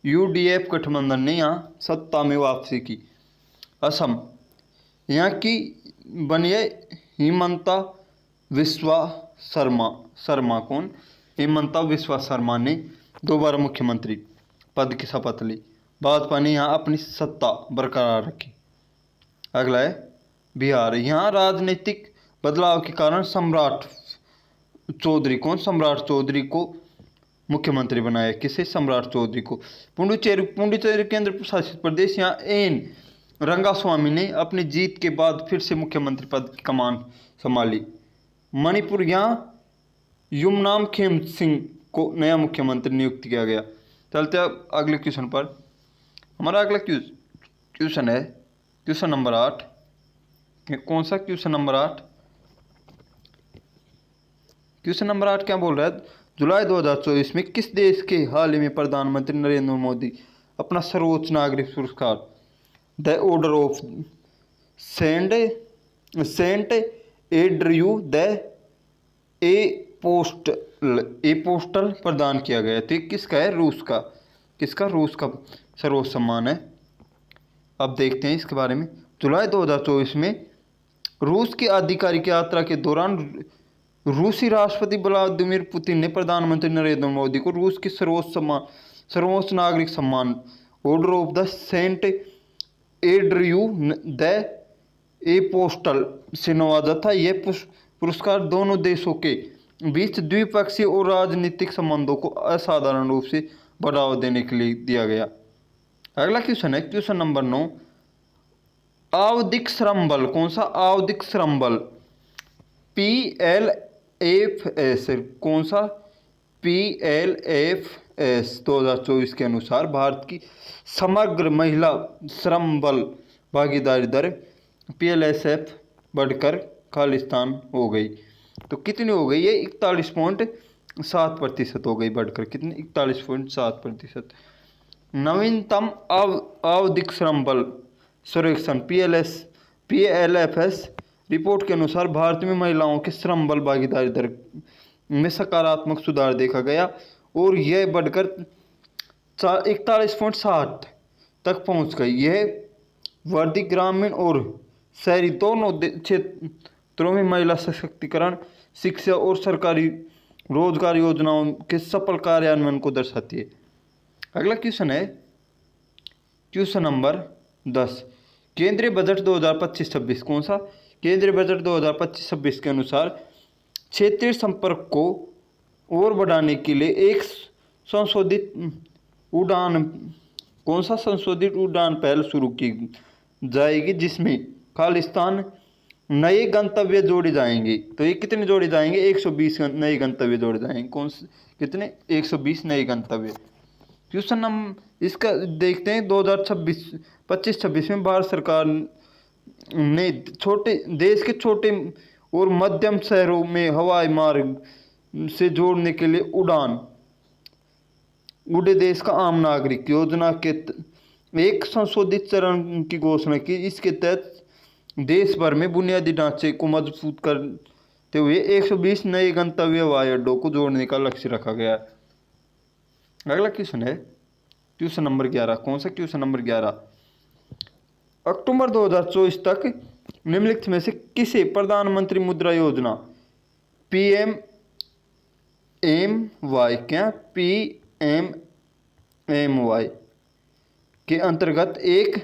यूडीएफ गठबंधन ने यहाँ सत्ता में वापसी की। असम, यहाँ की बनी है हिमंता विश्वा शर्मा। कौन? हिमंता विश्वा शर्मा ने दोबारा मुख्यमंत्री पद की शपथ ली। भाजपा ने यहाँ अपनी सत्ता बरकरार रखी। अगला है बिहार। यहाँ राजनीतिक बदलाव के कारण सम्राट चौधरी, कौन? सम्राट चौधरी को मुख्यमंत्री बनाया। किसे? सम्राट चौधरी को। पुडुचेरी केंद्र प्रशासित प्रदेश। यहाँ एन रंगास्वामी ने अपनी जीत के बाद फिर से मुख्यमंत्री पद की कमान संभाली। मणिपुर, यहाँ युमनाम खेम सिंह को नया मुख्यमंत्री नियुक्त किया गया। चलते हैं अगले क्वेश्चन पर। हमारा अगला क्वेश्चन है क्वेश्चन नंबर 8। कौन सा? Question number 8। क्वेश्चन नंबर 8 क्या बोल रहा है? जुलाई 2024 में किस देश के हाल ही में प्रधानमंत्री नरेंद्र मोदी अपना सर्वोच्च नागरिक पुरस्कार the Order of Saint Andrew the Apostle प्रदान किया गया? तो ये किसका है? रूस का। किसका? रूस का सर्वोच्च सम्मान है। अब देखते हैं इसके बारे में। जुलाई 2024 में रूस की आधिकारिक यात्रा के दौरान रूसी राष्ट्रपति व्लादिमीर पुतिन ने प्रधानमंत्री नरेंद्र मोदी को रूस की सर्वोच्च नागरिक सम्मान Order of the Saint Andrew the Apostle से नवाजा था। यह पुरस्कार दोनों देशों के बीच द्विपक्षीय और राजनीतिक संबंधों को असाधारण रूप से बढ़ावा देने के लिए दिया गया। अगला क्वेश्चन है क्वेश्चन नंबर 9। आवधिक श्रम बल। कौन सा? आवधिक श्रम बल PLFS। कौन सा? PLFS 2024 के अनुसार भारत की समग्र महिला श्रम बल भागीदारी दर PLSF बढ़कर खालिस्तान हो गई। तो कितनी हो गई? ये 41.7% हो गई, बढ़कर कितनी? 41.7%। नवीनतम आवधिक श्रम बल सर्वेक्षण PLFS रिपोर्ट के अनुसार भारत में महिलाओं के श्रम बल भागीदारी दर में सकारात्मक सुधार देखा गया और यह बढ़कर 41.60 तक पहुंच गई। यह वृद्धि ग्रामीण और शहरी दोनों क्षेत्रों में महिला सशक्तिकरण, शिक्षा और सरकारी रोजगार योजनाओं के सफल कार्यान्वयन को दर्शाती है। अगला क्वेश्चन है क्वेश्चन नंबर 10। केंद्रीय बजट 2025-26। कौन सा? केंद्रीय बजट 2025-26 के अनुसार क्षेत्रीय संपर्क को और बढ़ाने के लिए एक संशोधित उड़ान, कौन सा? संशोधित उड़ान पहल शुरू की जाएगी जिसमें खालिस्तान नए गंतव्य जोड़े जाएंगे। तो ये कितने जोड़े जाएंगे? 120 नए गंतव्य जोड़े जाएंगे। कौन से? कितने? 120 नए गंतव्य। क्वेश्चन नंबर इसका देखते हैं। 2025-26 में भारत सरकार ने देश के छोटे और मध्यम शहरों में हवाई मार्ग से जोड़ने के लिए उड़े देश का आम नागरिक योजना के एक संशोधित चरण की घोषणा की। इसके तहत देश भर में बुनियादी ढांचे को मजबूत करते हुए 120 नए गंतव्य हवाई अड्डों को जोड़ने का लक्ष्य रखा गया है। अगला क्वेश्चन है क्वेश्चन नंबर 11। कौन सा? Question number 11। अक्टूबर 2024 तक निम्नलिखित में से किसे प्रधानमंत्री मुद्रा योजना PMMY क्या? PMMY के अंतर्गत एक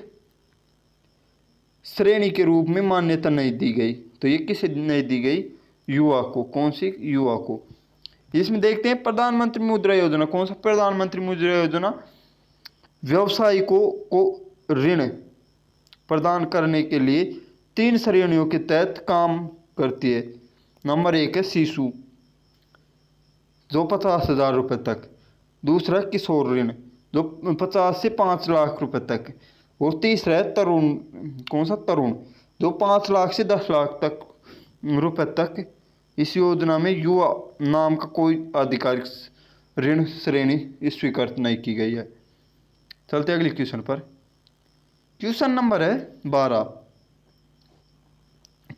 श्रेणी के रूप में मान्यता नहीं दी गई? तो ये किसे नहीं दी गई? युवा को। कौन सी? युवा को। इसमें देखते हैं प्रधानमंत्री मुद्रा योजना। कौन सा? प्रधानमंत्री मुद्रा योजना व्यवसायिकों को ऋण प्रदान करने के लिए 3 श्रेणियों के तहत काम करती है। नंबर 1 है शिशु जो 50,000 रुपये तक। दूसरा किशोर ऋण जो 50 से 5 लाख रुपए तक। और तीसरा है तरुण। कौन सा? तरुण जो 5 लाख से 10 लाख तक रुपए तक इस योजना में युवा नाम का कोई आधिकारिक ऋण श्रेणी स्वीकृत नहीं की गई है। चलते अगले क्वेश्चन पर। क्वेश्चन नंबर है 12।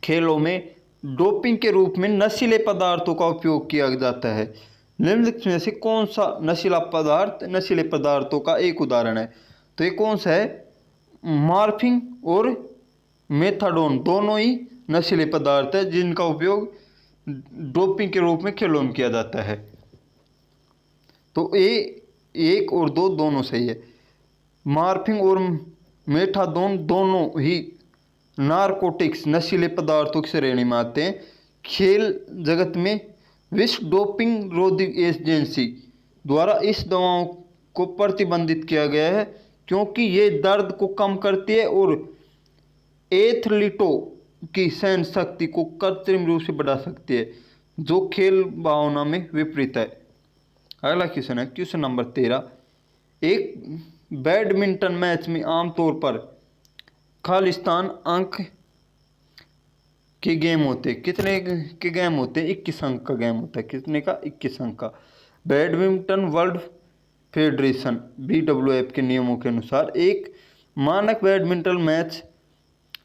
खेलों में डोपिंग के रूप में नशीले पदार्थों का उपयोग किया जाता है। निम्नलिखित में से कौन सा नशीला पदार्थ नशीले पदार्थों का एक उदाहरण है? तो ये कौन सा है? मॉर्फिन और मेथाडोन दोनों ही नशीले पदार्थ है जिनका उपयोग डोपिंग के रूप में खेलों में किया जाता है। तो ए 1 और 2 दोनों सही है। मॉर्फिन और मेथाडोन दोनों ही नारकोटिक्स नशीले पदार्थों की श्रेणी में आते हैं। खेल जगत में विश्व डोपिंग रोधी एजेंसी द्वारा इस दवाओं को प्रतिबंधित किया गया है क्योंकि ये दर्द को कम करती है और एथलीटों की सहन शक्ति को कृत्रिम रूप से बढ़ा सकती है, जो खेल भावना में विपरीत है। अगला क्वेश्चन है क्वेश्चन नंबर 13। एक बैडमिंटन मैच में आमतौर पर खालिस्तान अंक के गेम होते हैं। कितने के गेम होते हैं? 21 अंक का गेम होता है। कितने का? 21 अंक का। बैडमिंटन वर्ल्ड फेडरेशन BWF के नियमों के अनुसार एक मानक badminton match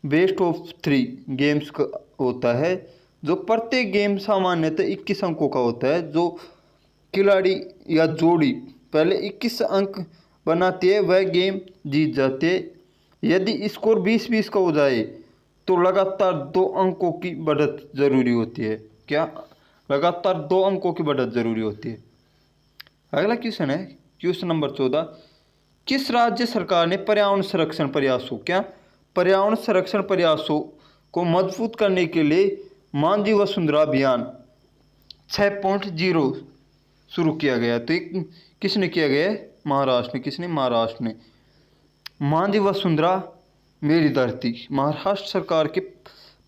best of 3 games का होता है, जो प्रत्येक गेम सामान्यतः 21 अंकों का होता है। जो खिलाड़ी या जोड़ी पहले 21 अंक बनाती है वह गेम जीत जाती है। यदि स्कोर 20-20 का हो जाए तो लगातार 2 अंकों की बढ़त जरूरी होती है। क्या? लगातार 2 अंकों की बढ़त जरूरी होती है। अगला क्वेश्चन है क्वेश्चन नंबर 14। किस राज्य सरकार ने पर्यावरण संरक्षण प्रयासों को मजबूत करने के लिए मांझी वसुंधरा अभियान 6.0 शुरू किया गया? तो ये किसने किया गया है? महाराष्ट्र ने। किसने? महाराष्ट्र ने। मांझी वसुंधरा मेरी धरती महाराष्ट्र सरकार के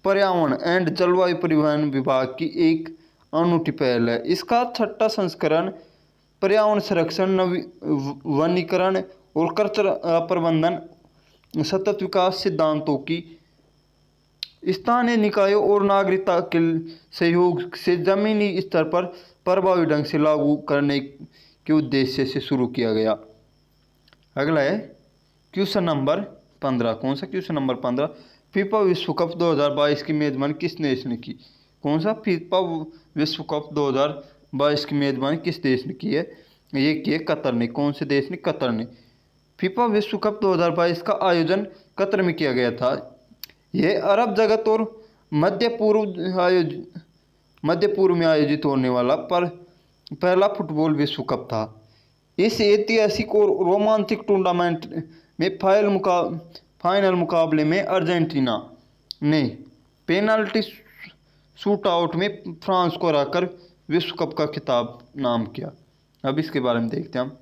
पर्यावरण एंड जलवायु परिवहन विभाग की एक अनूठी पहल है। इसका 6वां संस्करण पर्यावरण संरक्षण, वनीकरण और कचरा प्रबंधन सतत विकास सिद्धांतों की स्थानीय निकायों और नागरिकता के सहयोग से जमीनी स्तर पर प्रभावी ढंग से लागू करने के उद्देश्य से शुरू किया गया। अगला है क्वेश्चन नंबर 15। कौन सा? Question number 15। फीफा विश्व कप 2022 की मेजबानी किस देश ने की? कौन सा? फीफा विश्व कप 2022 की मेजबानी किस देश ने की है? ये की है कतर ने। कौन से देश ने? कतर ने। फीफा विश्व कप 2022 का आयोजन कतर में किया गया था। यह अरब जगत और मध्य पूर्व में आयोजित होने वाला पहला फुटबॉल विश्व कप था। इस ऐतिहासिक और रोमांचक टूर्नामेंट में फाइनल मुकाबले में अर्जेंटीना ने पेनाल्टी शूटआउट में फ्रांस को हराकर विश्व कप का खिताब नाम किया। अब इसके बारे में देखते हैं हम।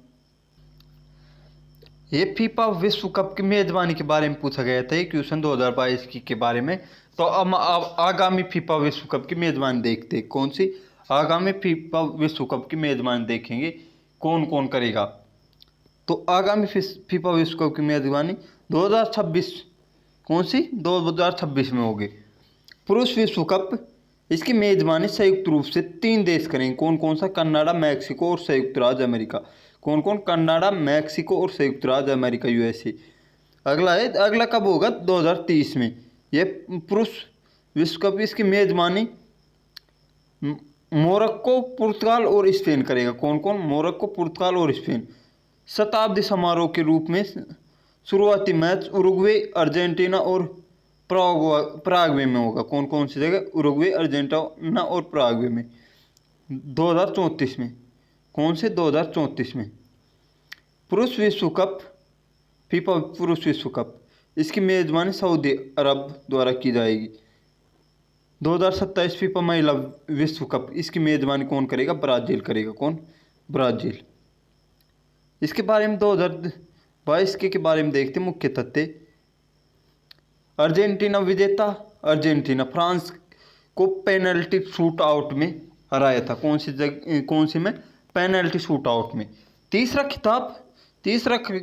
ये फीफा विश्व कप की मेजबानी के बारे में पूछा गया था, ये क्वेश्चन 2022 के बारे में। तो अब आगामी फीफा विश्व कप की मेजबानी देखते हैं। कौन सी? आगामी फीफा विश्व कप की मेजबानी देखेंगे कौन कौन करेगा। तो आगामी फीफा विश्व कप की मेजबानी 2026। कौन सी? 2026 में होगी। पुरुष विश्व कप, इसकी मेजबानी संयुक्त रूप से 3 देश करेंगे। कौन कौन सा? कनाडा, मैक्सिको और संयुक्त राज्य अमेरिका। कौन कौन? कनाडा, मैक्सिको और संयुक्त राज्य अमेरिका USA। अगला कब होगा? 2030 में। यह पुरुष विश्व कप, इसकी मेजबानी मोरक्को, पुर्तगाल और स्पेन करेगा। कौन कौन? मोरक्को, पुर्तगाल और स्पेन। शताब्दी समारोह के रूप में शुरुआती मैच उरुग्वे, अर्जेंटीना और प्रागवे में होगा। कौन कौन सी जगह? उरुग्वे, अर्जेंटीना और प्रागवे में 2034 में। कौन से? 2034 में। पुरुष विश्व कप, फीफा पुरुष विश्व कप, इसकी मेजबानी सऊदी अरब द्वारा की जाएगी। 2027 फीफा महिला विश्व कप, इसकी मेजबानी कौन करेगा? ब्राज़ील करेगा। कौन? ब्राज़ील। इसके बारे में 2022 के बारे में देखते हैं मुख्य तथ्य। अर्जेंटीना विजेता। अर्जेंटीना फ्रांस को पेनल्टी शूट आउट में हराया था। कौन सी में? पेनल्टी शूट आउट में। तीसरा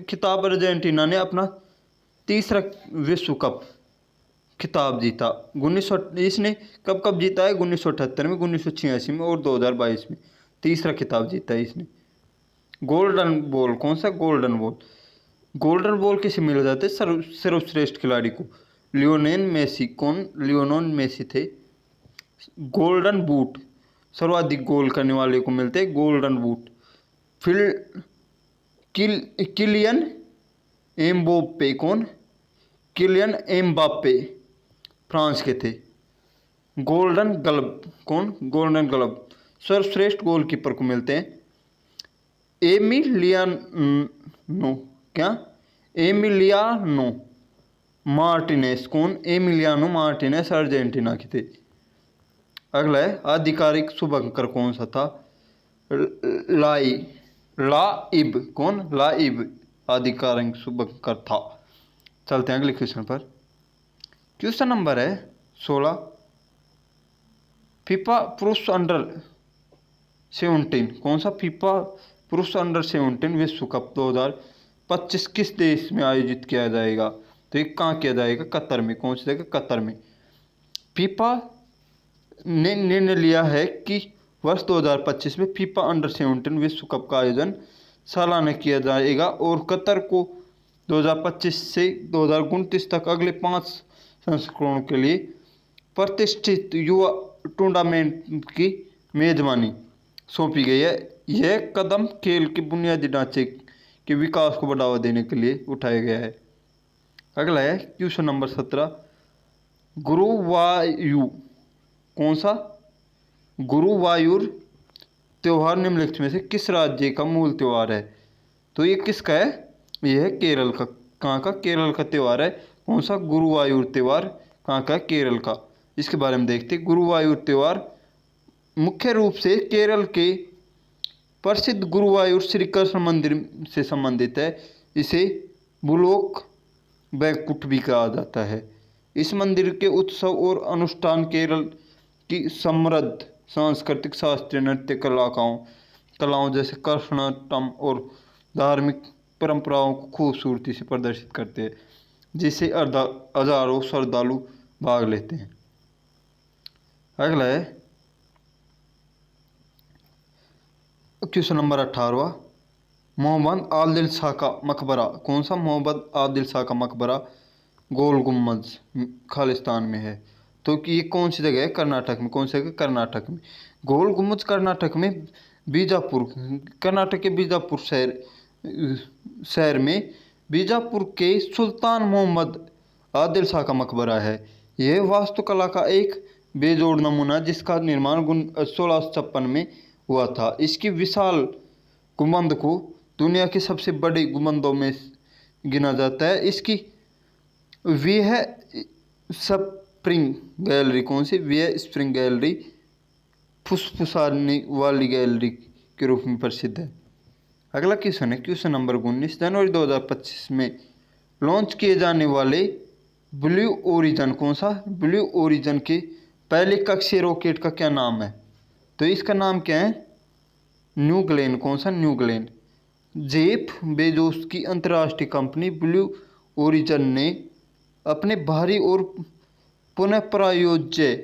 खिताब अर्जेंटीना ने अपना तीसरा विश्व कप खिताब जीता। 1900 इसने कब कब जीता है? 1978 में, 1986 में और 2022 में। तीसरा खिताब जीता है इसने। गोल्डन बॉल कौन सा? Golden ball. गोल्डन बॉल किसे मिला जाता है? सर्वश्रेष्ठ खिलाड़ी को। Lionel Messi. कौन? लियोनेल मेसी थे। गोल्डन बूट सर्वाधिक गोल करने वाले को मिलते हैं गोल्डन बूट। फिर किलियन एम्बाप्पे। कौन? किलियन एम्बाप्पे फ्रांस के थे। Golden glove. कौन? गोल्डन ग्लव सर्वश्रेष्ठ गोलकीपर को मिलते हैं एमिलियानो। क्या? Emiliano Martinez. कौन? एमिलियानो मार्टिनेस अर्जेंटीना के थे। अगला है आधिकारिक शुभंकर कौन सा था? लाइब। कौन? लाइब आधिकारिक शुभंकर था। चलते हैं अगले क्वेश्चन पर। क्वेश्चन नंबर है 16। फीफा पुरुष अंडर 17 कौन सा? फीफा पुरुष अंडर 17 विश्व कप 2025 किस देश में आयोजित किया जाएगा? तो ये कहाँ किया जाएगा? कतर में। कौन सी जगह? कतर में। फीफा ने निर्णय लिया है कि वर्ष 2025 में फीफा अंडर 17 विश्व कप का आयोजन सालाना किया जाएगा और कतर को 2025 से 2029 तक अगले 5 संस्करणों के लिए प्रतिष्ठित युवा टूर्नामेंट की मेजबानी सौंपी गई है। यह कदम खेल के बुनियादी ढांचे के विकास को बढ़ावा देने के लिए उठाया गया है। अगला है क्वेश्चन नंबर 17। गुरुवायु कौन सा? गुरुवायुर त्योहार निम्नलिखित में से किस राज्य का मूल त्योहार है? तो ये किसका है? यह है केरल का। कहाँ का? केरल का त्योहार है। कौन सा? गुरुवायुर त्योहार कहाँ का है? केरल का। इसके बारे में देखते हैं। गुरुवायुर त्योहार मुख्य रूप से केरल के प्रसिद्ध गुरुवायुर श्री कृष्ण मंदिर से संबंधित है। इसे बुलोक बैकुंठ भी कहा जाता है। इस मंदिर के उत्सव और अनुष्ठान केरल की समृद्ध सांस्कृतिक शास्त्रीय नृत्य कलाओं जैसे कृष्णाटम और धार्मिक परंपराओं को खूबसूरती से प्रदर्शित करते हैं, जिससे हजारों श्रद्धालु भाग लेते हैं। अगला है क्वेश्चन नंबर 18। मोहम्मद आदिल शाह का मकबरा कौन सा? मोहम्मद आदिल शाह का मकबरा गोल गुम्बद खालिस्तान में है। तो कि ये कौन सी जगह है? कर्नाटक में। कौन सी जगह? कर्नाटक में। गोल गुम्बद कर्नाटक में बीजापुर, कर्नाटक के बीजापुर शहर में बीजापुर के सुल्तान मोहम्मद आदिल शाह का मकबरा है। यह वास्तुकला का एक बेजोड़ नमूना जिसका निर्माण 1656 में हुआ था। इसकी विशाल गुंबद को दुनिया के सबसे बड़े गुंबदों में गिना जाता है। इसकी वी है स्प्रिंग गैलरी। कौन सी? वी है स्प्रिंग गैलरी फुसफुसाने वाली गैलरी के रूप में प्रसिद्ध है। अगला क्वेश्चन है क्वेश्चन नंबर 19। जनवरी 2025 में लॉन्च किए जाने वाले ब्लू ओरिजन कौन सा? ब्लू ओरिजन के पहले कक्षीय रॉकेट का क्या नाम है? तो इसका नाम क्या है? New Glenn. कौन सा? New Glenn. जेफ बेजोस की अंतर्राष्ट्रीय कंपनी ब्लू ओरिजन ने अपने भारी और पुनः प्रायोज्य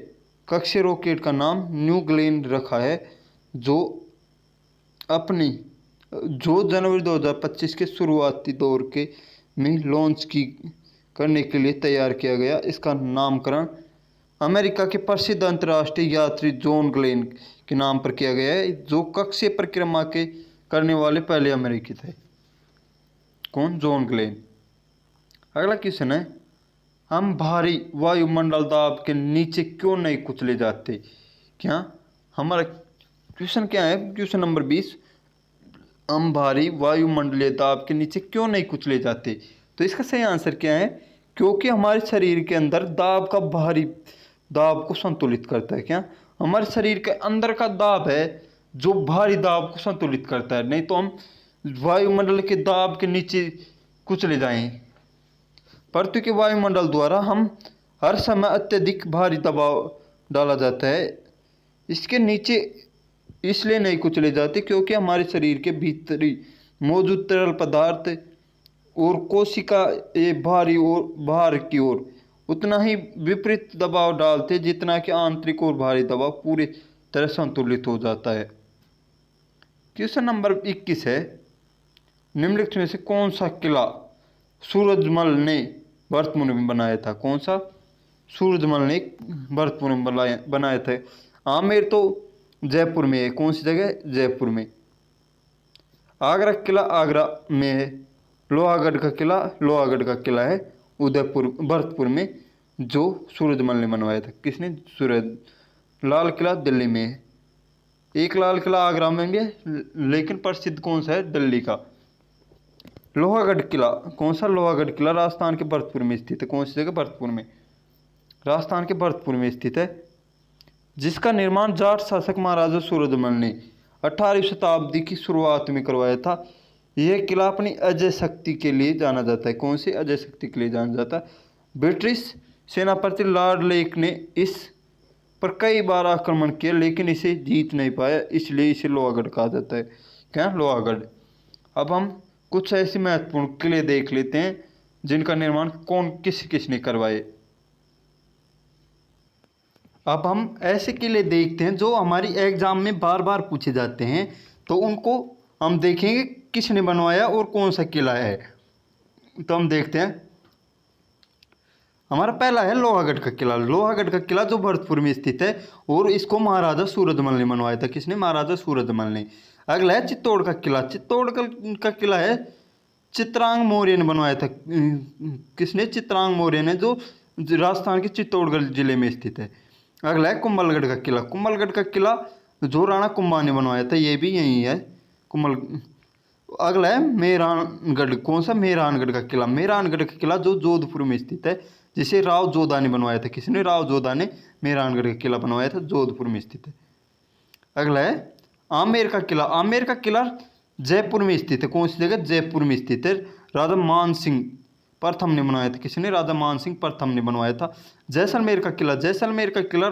कक्षीय रॉकेट का नाम न्यू ग्लेन रखा है, जो जनवरी 2025 के शुरुआती दौर में लॉन्च करने के लिए तैयार किया गया। इसका नामकरण अमेरिका के प्रसिद्ध अंतर्राष्ट्रीय यात्री जॉन ग्लेन के नाम पर किया गया है, जो कक्षीय परिक्रमा करने वाले पहले अमेरिकी थे। कौन? John Glenn. अगला क्वेश्चन है हम भारी वायुमंडल दाब के नीचे क्यों नहीं कुचले जाते? क्या? हमारा क्वेश्चन क्या है? Question number 20। हम भारी वायुमंडलीय दाब के नीचे क्यों नहीं कुचले जाते? तो इसका सही आंसर क्या है? क्योंकि हमारे शरीर के अंदर भारी दाब को संतुलित करता है। क्या? हमारे शरीर के अंदर का दाब है जो भारी दाब को संतुलित करता है, नहीं तो हम वायुमंडल के दाब के नीचे कुचले जाएं। पृथ्वी के वायुमंडल द्वारा हम हर समय अत्यधिक भारी दबाव डाला जाता है। इसके नीचे इसलिए नहीं कुचले जाते क्योंकि हमारे शरीर के भीतरी मौजूद तरल पदार्थ और कोशिका ये बाहर की ओर उतना ही विपरीत दबाव डालते जितना कि आंतरिक और बाहरी दबाव पूरी तरह संतुलित हो जाता है। क्वेश्चन नंबर 21 है, निम्नलिखित में से कौन सा किला सूरजमल ने भरतपुर में बनाया था? कौन सा सूरजमल ने भरतपुर में बनाया था? आमेर तो जयपुर में है। कौन सी जगह? जयपुर में। आगरा किला आगरा में है। लोहागढ़ का किला है उदयपुर भरतपुर में, जो सूरजमल ने बनवाया था। किसने? सूरज। लाल किला दिल्ली में है। एक लाल किला आगरा में भी है, लेकिन प्रसिद्ध कौन सा है? दिल्ली का। लोहागढ़ किला, कौन सा? लोहागढ़ किला राजस्थान के भरतपुर में स्थित है। कौन सी जगह? भरतपुर में। राजस्थान के भरतपुर में स्थित है, जिसका निर्माण जाट शासक महाराजा सूरजमल ने 18वीं शताब्दी की शुरुआत में करवाया था। यह किला अपनी अजय शक्ति के लिए जाना जाता है। कौन सी अजय शक्ति के लिए जाना जाता है? ब्रिटिश सेनापति लॉर्ड लेक ने इस पर कई बार आक्रमण किया, लेकिन इसे जीत नहीं पाया, इसलिए इसे लोहागढ़ कहा जाता है। क्या? लोहागढ़। अब हम कुछ ऐसे महत्वपूर्ण किले देख लेते हैं जिनका निर्माण किसने करवाए। अब हम ऐसे किले देखते हैं जो हमारी एग्जाम में बार बार पूछे जाते हैं, तो उनको हम देखेंगे किसने बनवाया और कौन सा किला है। तो हम देखते हैं, हमारा पहला है लोहागढ़ का किला। लोहागढ़ का किला जो भरतपुर में स्थित है, और इसको महाराजा सूरजमल ने बनवाया था। किसने? महाराजा सूरजमल ने। अगला है चित्तौड़ का किला। चित्तौड़ का किला है चित्रांग मौर्य ने बनवाया था। किसने? चित्रांग मौर्य ने, जो राजस्थान के चित्तौड़गढ़ जिले में स्थित है। अगला है कुंभलगढ़ का किला। कुंभलगढ़ का किला जो राणा कुंभा ने बनवाया था, ये भी यही है कुंभल। अगला है मेहरानगढ़। कौन सा? मेहरानगढ़ का किला। मेहरानगढ़ का किला जो जोधपुर में स्थित है, जिसे राव जोधा ने बनवाया था। किसने? राव जोधा ने मेहरानगढ़ का किला बनवाया था, जोधपुर में स्थित है। अगला है आमेर का किला। आमेर का किला जयपुर में स्थित है। कौन सी जगह? जयपुर में स्थित है। राजा मान सिंह प्रथम ने बनवाया था। किसने? राजा मान सिंह प्रथम ने बनवाया था। जैसलमेर का किला। जैसलमेर का किला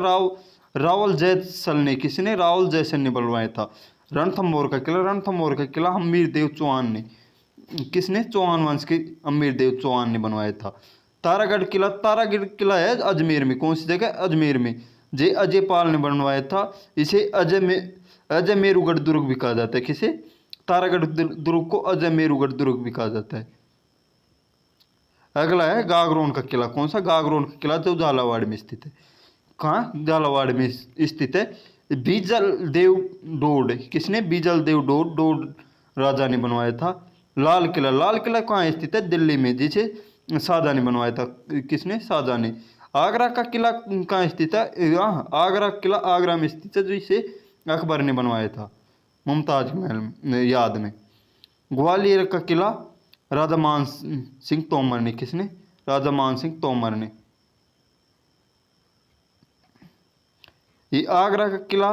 रावल जयसल ने। किसने? रावल जयसल ने बनवाया था। रणथंभौर का किला। रणथंभौर का किला हमीर देव चौहान ने। किसने? चौहान वंश के हमीर देव चौहान ने बनवाया था। तारागढ़ किला। तारागढ़ किला है अजमेर में। कौन सी जगह? अजमेर में। जे अजय पाल ने बनवाया था। इसे अजय मेरुगढ़ दुर्ग भी कहा जाता है। किसे? तारागढ़ दुर्ग को अजय मेरुगढ़ दुर्ग भी कहा जाता है। अगला है गागरोन का किला। कौन सा? गागरोन का किला जो झालावाड़ में स्थित है। कहाँ? झालावाड़ में स्थित है। बीजल देव डोड। किसने? बीजल देव डोड राजा ने बनवाया था। लाल किला। लाल किला कहाँ स्थित है? दिल्ली में, जिसे शाहजहाँ ने बनवाया था। किसने? शाहजहाँ ने। आगरा का किला कहाँ स्थित है? आगरा किला आगरा में स्थित है, जिसे अकबर ने बनवाया था मुमताज महल याद में। ग्वालियर का किला राजा मान सिंह तोमर ने। किसने? राजा मान सिंह तोमर ने। ये आगरा का किला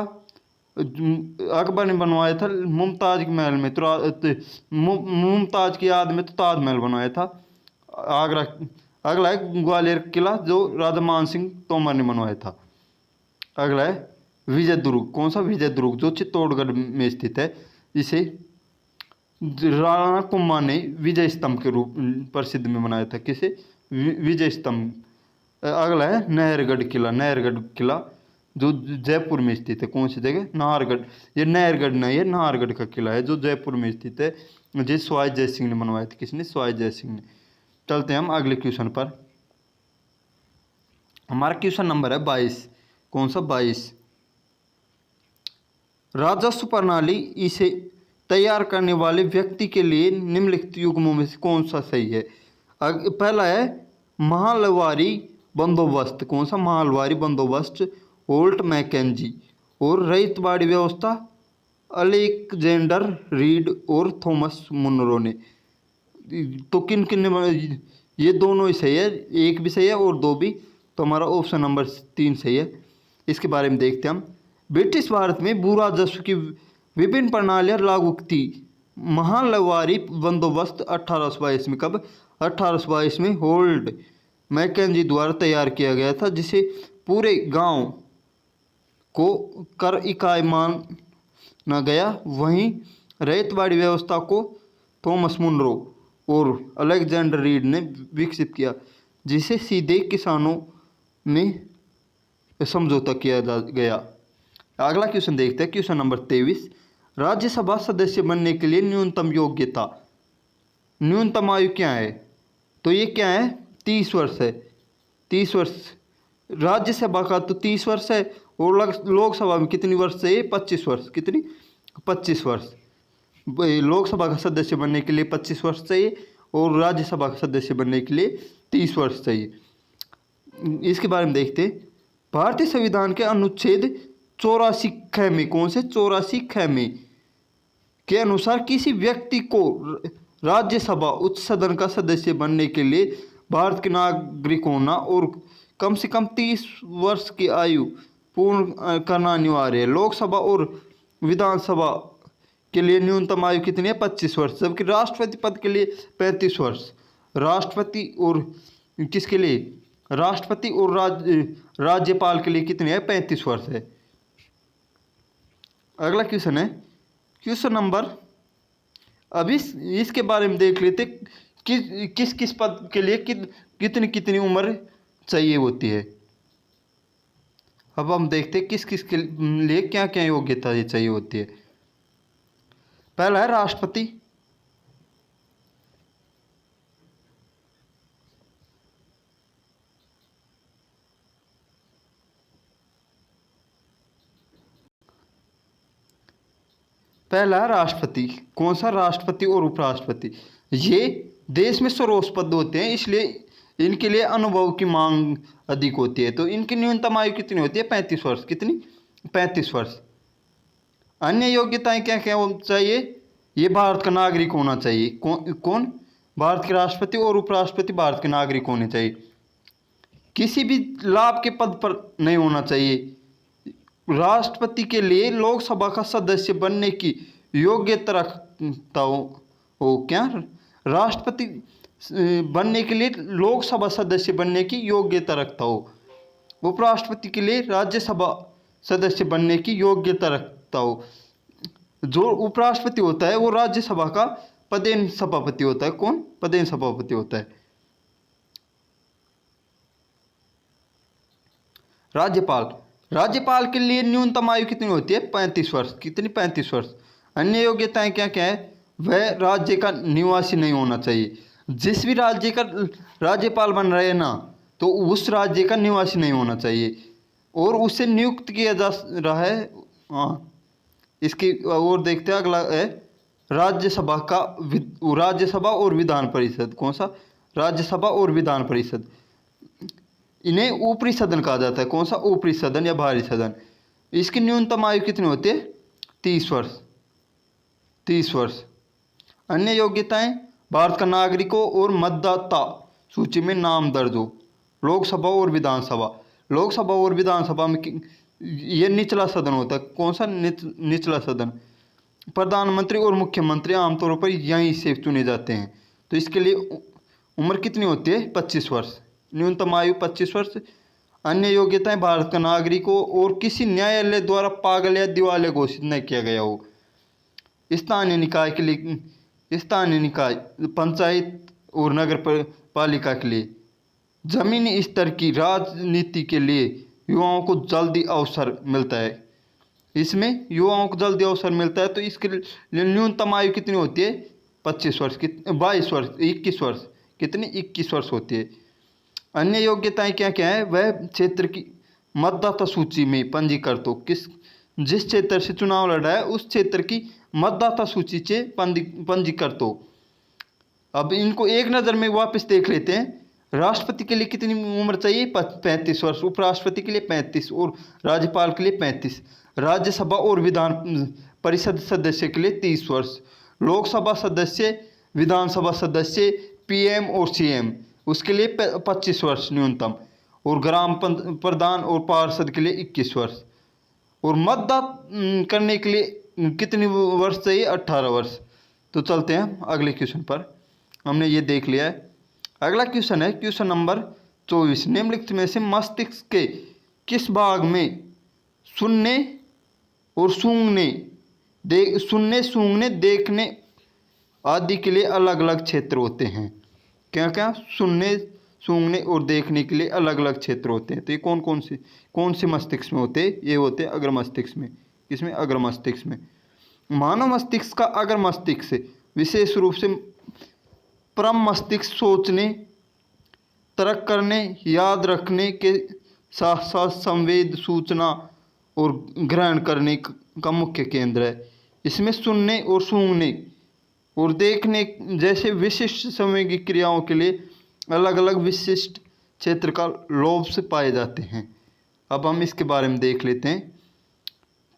अकबर ने बनवाया था मुमताज के महल में, तो मुमताज की याद में तो ताजमहल बनवाया था आगरा। अगला है ग्वालियर किला जो राजा मान सिंह तोमर ने बनवाया था। अगला है विजय दुर्ग। कौन सा? विजय दुर्ग जो चित्तौड़गढ़ में स्थित है, जिसे राणा कुंभा ने विजय स्तंभ के रूप प्रसिद्ध में बनाया था। किसे? विजय स्तंभ। अगला है नहरगढ़ किला। नहरगढ़ किला जो जयपुर में स्थित है। कौन सी जगह? नाहरगढ़। ये नहरगढ़ नहीं है, नाहरगढ़ का किला है जो जयपुर में स्थित है, जो सवाई जय सिंह ने बनवाया था। किसने? सवाई जय सिंह ने। चलते हैं हम अगले क्वेश्चन पर। हमारा क्वेश्चन नंबर है 22। कौन सा? 22। राजस्व प्रणाली इसे तैयार करने वाले व्यक्ति के लिए निम्नलिखित युग्मों में से कौन सा सही है? पहला है महालवारी बंदोबस्त। कौन सा? महालवारी बंदोबस्त होल्ट मैकेंजी। और रैयतवाड़ी व्यवस्था अलेक्जेंडर रीड और थॉमस मुनरो ने। तो किन किन ने? ये दोनों ही सही है, एक भी सही है और दो भी, तो हमारा ऑप्शन नंबर 3 सही है। इसके बारे में देखते हैं हम। ब्रिटिश भारत में भू राजस्व की विभिन्न प्रणालियाँ लागू की। महालवारी बंदोबस्त 1822 में। कब? 1822 में होल्ट मैकेंजी द्वारा तैयार किया गया था, जिसे पूरे गांव को कर इकाई माना गया। वहीं रैयतवाड़ी व्यवस्था को थॉमस मुनरो और अलेक्जेंडर रीड ने विकसित किया। जिसे सीधे किसानों में समझौता किया गया। अगला क्वेश्चन देखते हैं, क्वेश्चन नंबर 23। राज्यसभा सदस्य बनने के लिए न्यूनतम योग्यता, न्यूनतम आयु क्या है? तो ये क्या है, 30 वर्ष है। 30 वर्ष राज्यसभा का तो 30 वर्ष है, और लोकसभा में कितनी वर्ष चाहिए? 25 वर्ष। कितनी? 25 वर्ष। लोकसभा का सदस्य बनने के लिए 25 वर्ष चाहिए, और राज्यसभा का सदस्य बनने के लिए 30 वर्ष चाहिए। इसके बारे में देखते हैं। भारतीय संविधान के अनुच्छेद 84 ख में, कौन से? 84 ख में के अनुसार किसी व्यक्ति को राज्यसभा उच्च सदन का सदस्य बनने के लिए भारत के नागरिक होना और कम से कम 30 वर्ष की आयु पूर्ण करना अनिवार्य है। लोकसभा और विधानसभा के लिए न्यूनतम आयु कितनी है? 25 वर्ष। जबकि राष्ट्रपति पद के लिए 35 वर्ष। राष्ट्रपति और किसके लिए? राष्ट्रपति और राज्यपाल के लिए कितने है? 35 वर्ष है। अगला क्वेश्चन है, क्वेश्चन नंबर, अभी इसके बारे में देख लेते किस किस पद के लिए कितनी कितनी उम्र चाहिए होती है। अब हम देखते हैं किस किस के लिए क्या क्या योग्यता चाहिए होती है। पहला है राष्ट्रपति। पहला है राष्ट्रपति। कौन सा? राष्ट्रपति और उपराष्ट्रपति। ये देश में सर्वोच्च पद होते हैं, इसलिए इनके लिए अनुभव की मांग अधिक होती है। तो इनकी न्यूनतम आयु कितनी होती है? 35 वर्ष। कितनी? 35 वर्ष। अन्य योग्यताएं क्या क्या चाहिए? ये भारत का नागरिक होना चाहिए। कौन? भारत के राष्ट्रपति और उपराष्ट्रपति भारत के नागरिक होने चाहिए। किसी भी लाभ के पद पर नहीं होना चाहिए। राष्ट्रपति के लिए लोकसभा का सदस्य बनने की योग्यता रखता हो क्या? राष्ट्रपति बनने के लिए लोकसभा सदस्य बनने की योग्यता रखता हो। उपराष्ट्रपति के लिए राज्यसभा सदस्य बनने की योग्यता रखता हो। जो उपराष्ट्रपति होता है वो राज्यसभा का पदेन सभापति होता है। कौन? पदेन सभापति होता है। राज्यपाल। राज्यपाल के लिए न्यूनतम आयु कितनी होती है? 35 वर्ष। कितनी? 35 वर्ष। अन्य योग्यताएं क्या क्या है? वह राज्य का निवासी नहीं होना चाहिए। जिस भी राज्य का राज्यपाल बन रहे हैं ना, तो उस राज्य का निवासी नहीं होना चाहिए, और उससे नियुक्त किया जा रहा है। हाँ, इसकी और देखते हैं। अगला है राज्यसभा का राज्यसभा और विधान परिषद। कौन सा? राज्यसभा और विधान परिषद। इन्हें ऊपरी सदन कहा जाता है। कौन सा? ऊपरी सदन या बाहरी सदन। इसकी न्यूनतम आयु कितनी होती है? 30 वर्ष। 30 वर्ष। अन्य योग्यताएं, भारत का नागरिक हो और मतदाता सूची में नाम दर्ज हो। लोकसभा और विधानसभा। लोकसभा और विधानसभा में ये निचला सदन होता है। कौन सा? निचला सदन। प्रधानमंत्री और मुख्यमंत्री आमतौर पर यहीं से चुने जाते हैं। तो इसके लिए उम्र कितनी होती है? 25 वर्ष। न्यूनतम आयु 25 वर्ष। अन्य योग्यताएं, भारत का नागरिक हो और किसी न्यायालय द्वारा पागल या दिवालिया घोषित नहीं किया गया हो। स्थानीय निकाय के लिए, स्थानीय निकाय, पंचायत और नगर पालिका के लिए, जमीनी स्तर की राजनीति के लिए युवाओं को जल्दी अवसर मिलता है। इसमें युवाओं को जल्दी अवसर मिलता है। तो इसके लिए न्यूनतम आयु कितनी होती है? 25 वर्ष। 22 वर्ष, 21 वर्ष। कितनी? 21 वर्ष होती है। अन्य योग्यताएं क्या क्या है? वह क्षेत्र की मतदाता सूची में पंजीकृत हो। जिस क्षेत्र से चुनाव लड़ा है उस क्षेत्र की मतदाता सूची से पंजीकृत हो। अब इनको एक नज़र में वापस देख लेते हैं। राष्ट्रपति के लिए कितनी उम्र चाहिए? 35 वर्ष। उपराष्ट्रपति के लिए 35 और राज्यपाल के लिए 35। राज्यसभा और विधान परिषद सदस्य के लिए 30 वर्ष। लोकसभा सदस्य, विधानसभा सदस्य, पीएम और सीएम उसके लिए 25 वर्ष न्यूनतम, और ग्राम प्रधान और पार्षद के लिए 21 वर्ष। और मतदान करने के लिए कितनी वर्ष चाहिए? 18 वर्ष। तो चलते हैं अगले क्वेश्चन पर। हमने ये देख लिया है। अगला क्वेश्चन है क्वेश्चन नंबर 24। निम्नलिखित में से मस्तिष्क के किस भाग में सुनने और सूंघने, देखने आदि के लिए अलग अलग क्षेत्र होते हैं? क्या क्या? सुनने, सूंघने और देखने के लिए अलग अलग क्षेत्र होते हैं। तो ये कौन से मस्तिष्क में होते हैं? ये होते हैं अग्र मस्तिष्क में। किसमें? अग्र मस्तिष्क में। मानव मस्तिष्क का अग्र मस्तिष्क विशेष रूप से परम मस्तिष्क सोचने, तर्क करने, याद रखने के साथ साथ संवेद, सूचना और ग्रहण करने का मुख्य केंद्र है। इसमें सुनने और सूंघने और देखने जैसे विशिष्ट संवेगी क्रियाओं के लिए अलग अलग विशिष्ट क्षेत्र का लोब्स पाए जाते हैं। अब हम इसके बारे में देख लेते हैं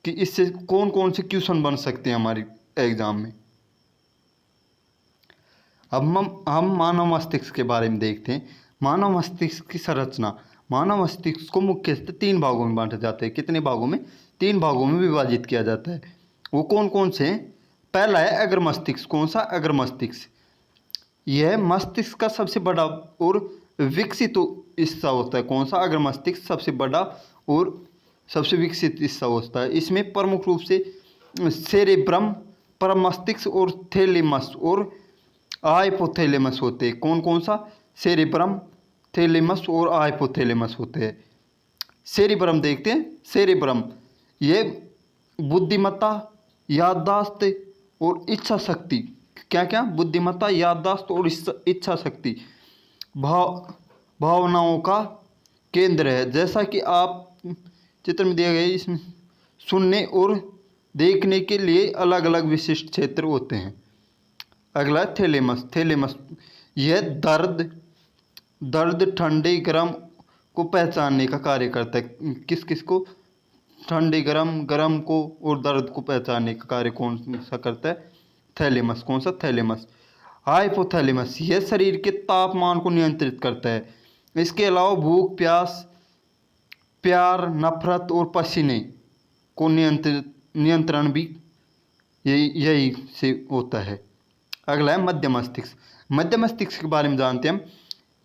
कि इससे कौन कौन से क्वेश्चन बन सकते हैं हमारी एग्जाम में। अब हम मानव मस्तिष्क के बारे में देखते हैं। मानव मस्तिष्क की संरचना। मानव मस्तिष्क को मुख्यतः 3 भागों में बांटा जाता है। कितने भागों में? 3 भागों में विभाजित किया जाता है। वो कौन कौन से हैं? पहला है अग्र मस्तिष्क। कौन सा? अग्र मस्तिष्क। यह मस्तिष्क का सबसे बड़ा और विकसित हिस्सा होता है। कौन सा? अग्र मस्तिष्क सबसे बड़ा और सबसे विकसित हिस्सा होता है। इसमें प्रमुख रूप से सेरेब्रम, परम मस्तिष्क और थैलेमस और हाइपोथैलेमस होते हैं। कौन कौन सा? सेरेब्रम, थैलेमस और हाइपोथैलेमस होते हैं। सेरेब्रम देखते हैं। सेरेब्रम ये बुद्धिमत्ता, याददाश्त और इच्छा शक्ति। क्या क्या? बुद्धिमत्ता, याददाश्त और इच्छा शक्ति, भावनाओं का केंद्र है। जैसा कि आप चित्र में दिया गया है, इसमें सुनने और देखने के लिए अलग अलग विशिष्ट क्षेत्र होते हैं। अगला थैलेमस। थैलेमस यह दर्द, ठंडे, गर्म को पहचानने का कार्य करता है। किस किस को? ठंडे, गर्म को और दर्द को पहचानने का कार्य कौन सा करता है? थैलेमस। कौन सा? थैलेमस। हाइपोथैलेमस यह शरीर के तापमान को नियंत्रित करता है। इसके अलावा भूख, प्यास, प्यार, नफरत और पसीने को नियंत्रण भी यही से होता है। अगला है मध्य मस्तिष्क। मध्य मस्तिष्क के बारे में जानते हैं हम।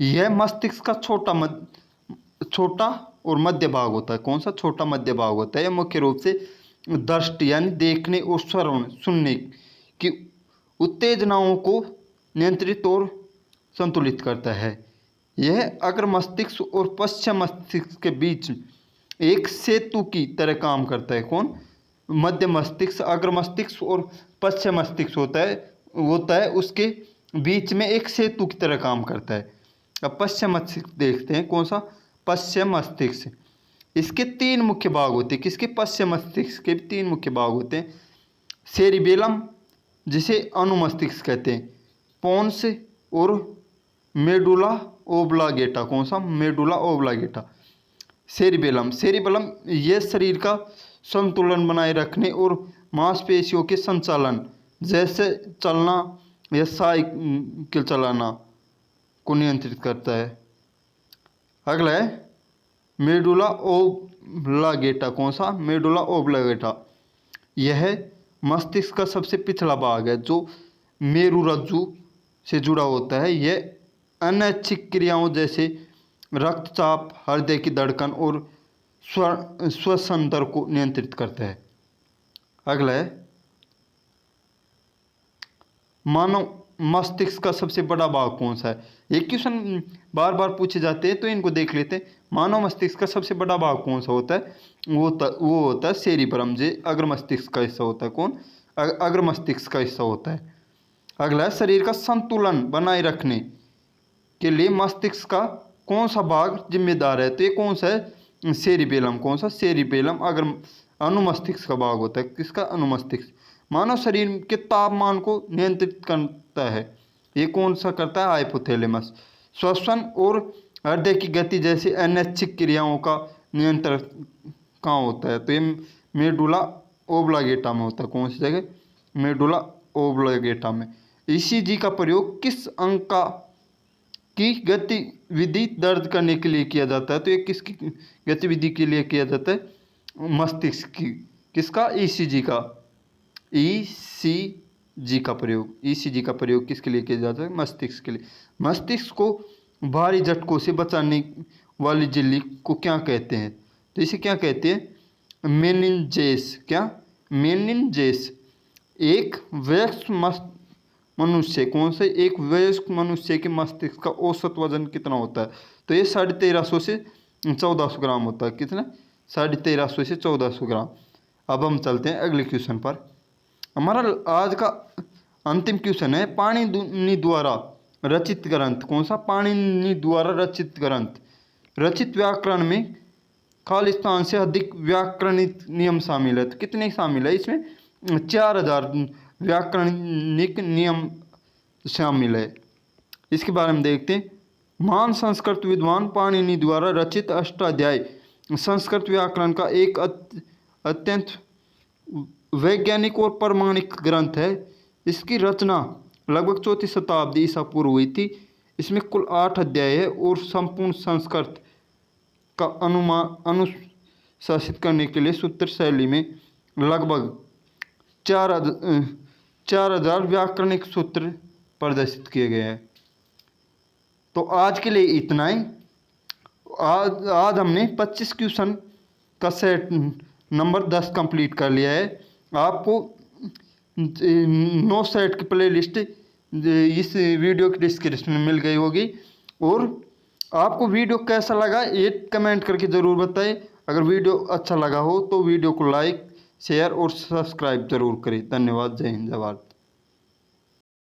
यह मस्तिष्क का छोटा और मध्य भाग होता है। कौन सा? छोटा मध्य भाग होता है। यह मुख्य रूप से दृष्टि यानी देखने और सुनने की उत्तेजनाओं को नियंत्रित और संतुलित करता है। यह अग्र मस्तिष्क और पश्चिम मस्तिष्क के बीच एक सेतु की तरह काम करता है। कौन? मध्य मस्तिष्क, अग्र मस्तिष्क और पश्चिम मस्तिष्क होता है उसके बीच में एक सेतु की तरह काम करता है। अब पश्चिम मस्तिष्क देखते हैं। कौन सा? पश्चिम मस्तिष्क। इसके 3 मुख्य भाग होते हैं। किसके? पश्चिम मस्तिष्क के 3 मुख्य भाग होते हैं। सेरिबेलम जिसे अनुमस्तिष्क कहते हैं, पोन्स और मेडुला ओब्लागेटा। कौन सा? मेडुला ओब्लागेटा। सेरिबेलम यह शरीर का संतुलन बनाए रखने और मांसपेशियों के संचालन जैसे चलना या साइकिल चलाना को नियंत्रित करता है। अगला है मेडुला ओब्लागेटा। कौन सा? मेडुला ओब्लागेटा। यह मस्तिष्क का सबसे पिछला भाग है जो मेरुरज्जु से जुड़ा होता है। यह अनैच्छिक क्रियाओं जैसे रक्तचाप, हृदय की धड़कन और श्वसन दर को नियंत्रित करता है। अगला है मानव मस्तिष्क का सबसे बड़ा भाग कौन सा है? ये क्वेश्चन बार बार पूछे जाते हैं तो इनको देख लेते हैं। मानव मस्तिष्क का सबसे बड़ा भाग कौन सा होता है? वो होता है सेरिब्रम, जो अग्र मस्तिष्क का हिस्सा होता है। कौन? अग्र मस्तिष्क का हिस्सा होता है। अगला है शरीर का संतुलन बनाए रखने के लिए मस्तिष्क का कौन सा भाग जिम्मेदार है? तो ये कौन सा है? सेरिबेलम। कौन सा? सेरिबेलम अग्र अनुमस्तिष्क का भाग होता है। किसका? अनुमस्तिष्क। मानव शरीर के तापमान को नियंत्रित करता है। ये कौन सा करता है? हाइपोथैलेमस। श्वसन और हृदय की गति जैसी अनैच्छिक क्रियाओं का नियंत्रण कहाँ होता है? तो ये मेडुला ओब्लागेटा में होता है। कौन सी जगह? मेडुला ओब्लागेटा में। ईसीजी का प्रयोग किस अंग की गतिविधि दर्ज करने के लिए किया जाता है? तो ये किसकी गतिविधि के लिए किया जाता है? मस्तिष्क की। किसका? ईसीजी का। ईसीजी का प्रयोग किसके लिए किया जाता है? मस्तिष्क के लिए। मस्तिष्क को भारी झटकों से बचाने वाली झिल्ली को क्या कहते हैं? तो इसे क्या कहते हैं? मेनिंजेस। क्या? मेनिंजेस एक वयस्क मनुष्य कौन से एक वयस्क मनुष्य के मस्तिष्क का औसत वजन कितना होता है? तो ये 1350 से 1400 ग्राम होता है। कितना? 1350 से 1400 ग्राम। अब हम चलते हैं अगले क्वेश्चन पर। हमारा आज का अंतिम क्वेश्चन है, पाणिनि द्वारा रचित ग्रंथ कौन सा? पाणिनि द्वारा रचित ग्रंथ। रचित व्याकरण में खालिस्तान से अधिक व्याकरणिक नियम शामिल है। तो कितने शामिल है इसमें? 4000 व्याकरणिक नियम शामिल है। इसके बारे में देखते हैं। महान संस्कृत विद्वान पाणिनि द्वारा रचित अष्टाध्यायी संस्कृत व्याकरण का एक अत्यंत वैज्ञानिक और प्रमाणिक ग्रंथ है। इसकी रचना लगभग 4वीं शताब्दी ईसा पूर्व हुई थी। इसमें कुल 8 अध्याय है और संपूर्ण संस्कृत का अनुशासित करने के लिए सूत्र शैली में लगभग 4000 व्याकरणिक सूत्र प्रदर्शित किए गए हैं। तो आज के लिए इतना ही। आज हमने 25 क्वेश्चन का सेट नंबर 10 कंप्लीट कर लिया है। आपको 9 सेट की प्लेलिस्ट इस वीडियो के डिस्क्रिप्शन में मिल गई होगी। और आपको वीडियो कैसा लगा ये कमेंट करके ज़रूर बताएं। अगर वीडियो अच्छा लगा हो तो वीडियो को लाइक, शेयर और सब्सक्राइब ज़रूर करें। धन्यवाद। जय हिंद, जय भारत।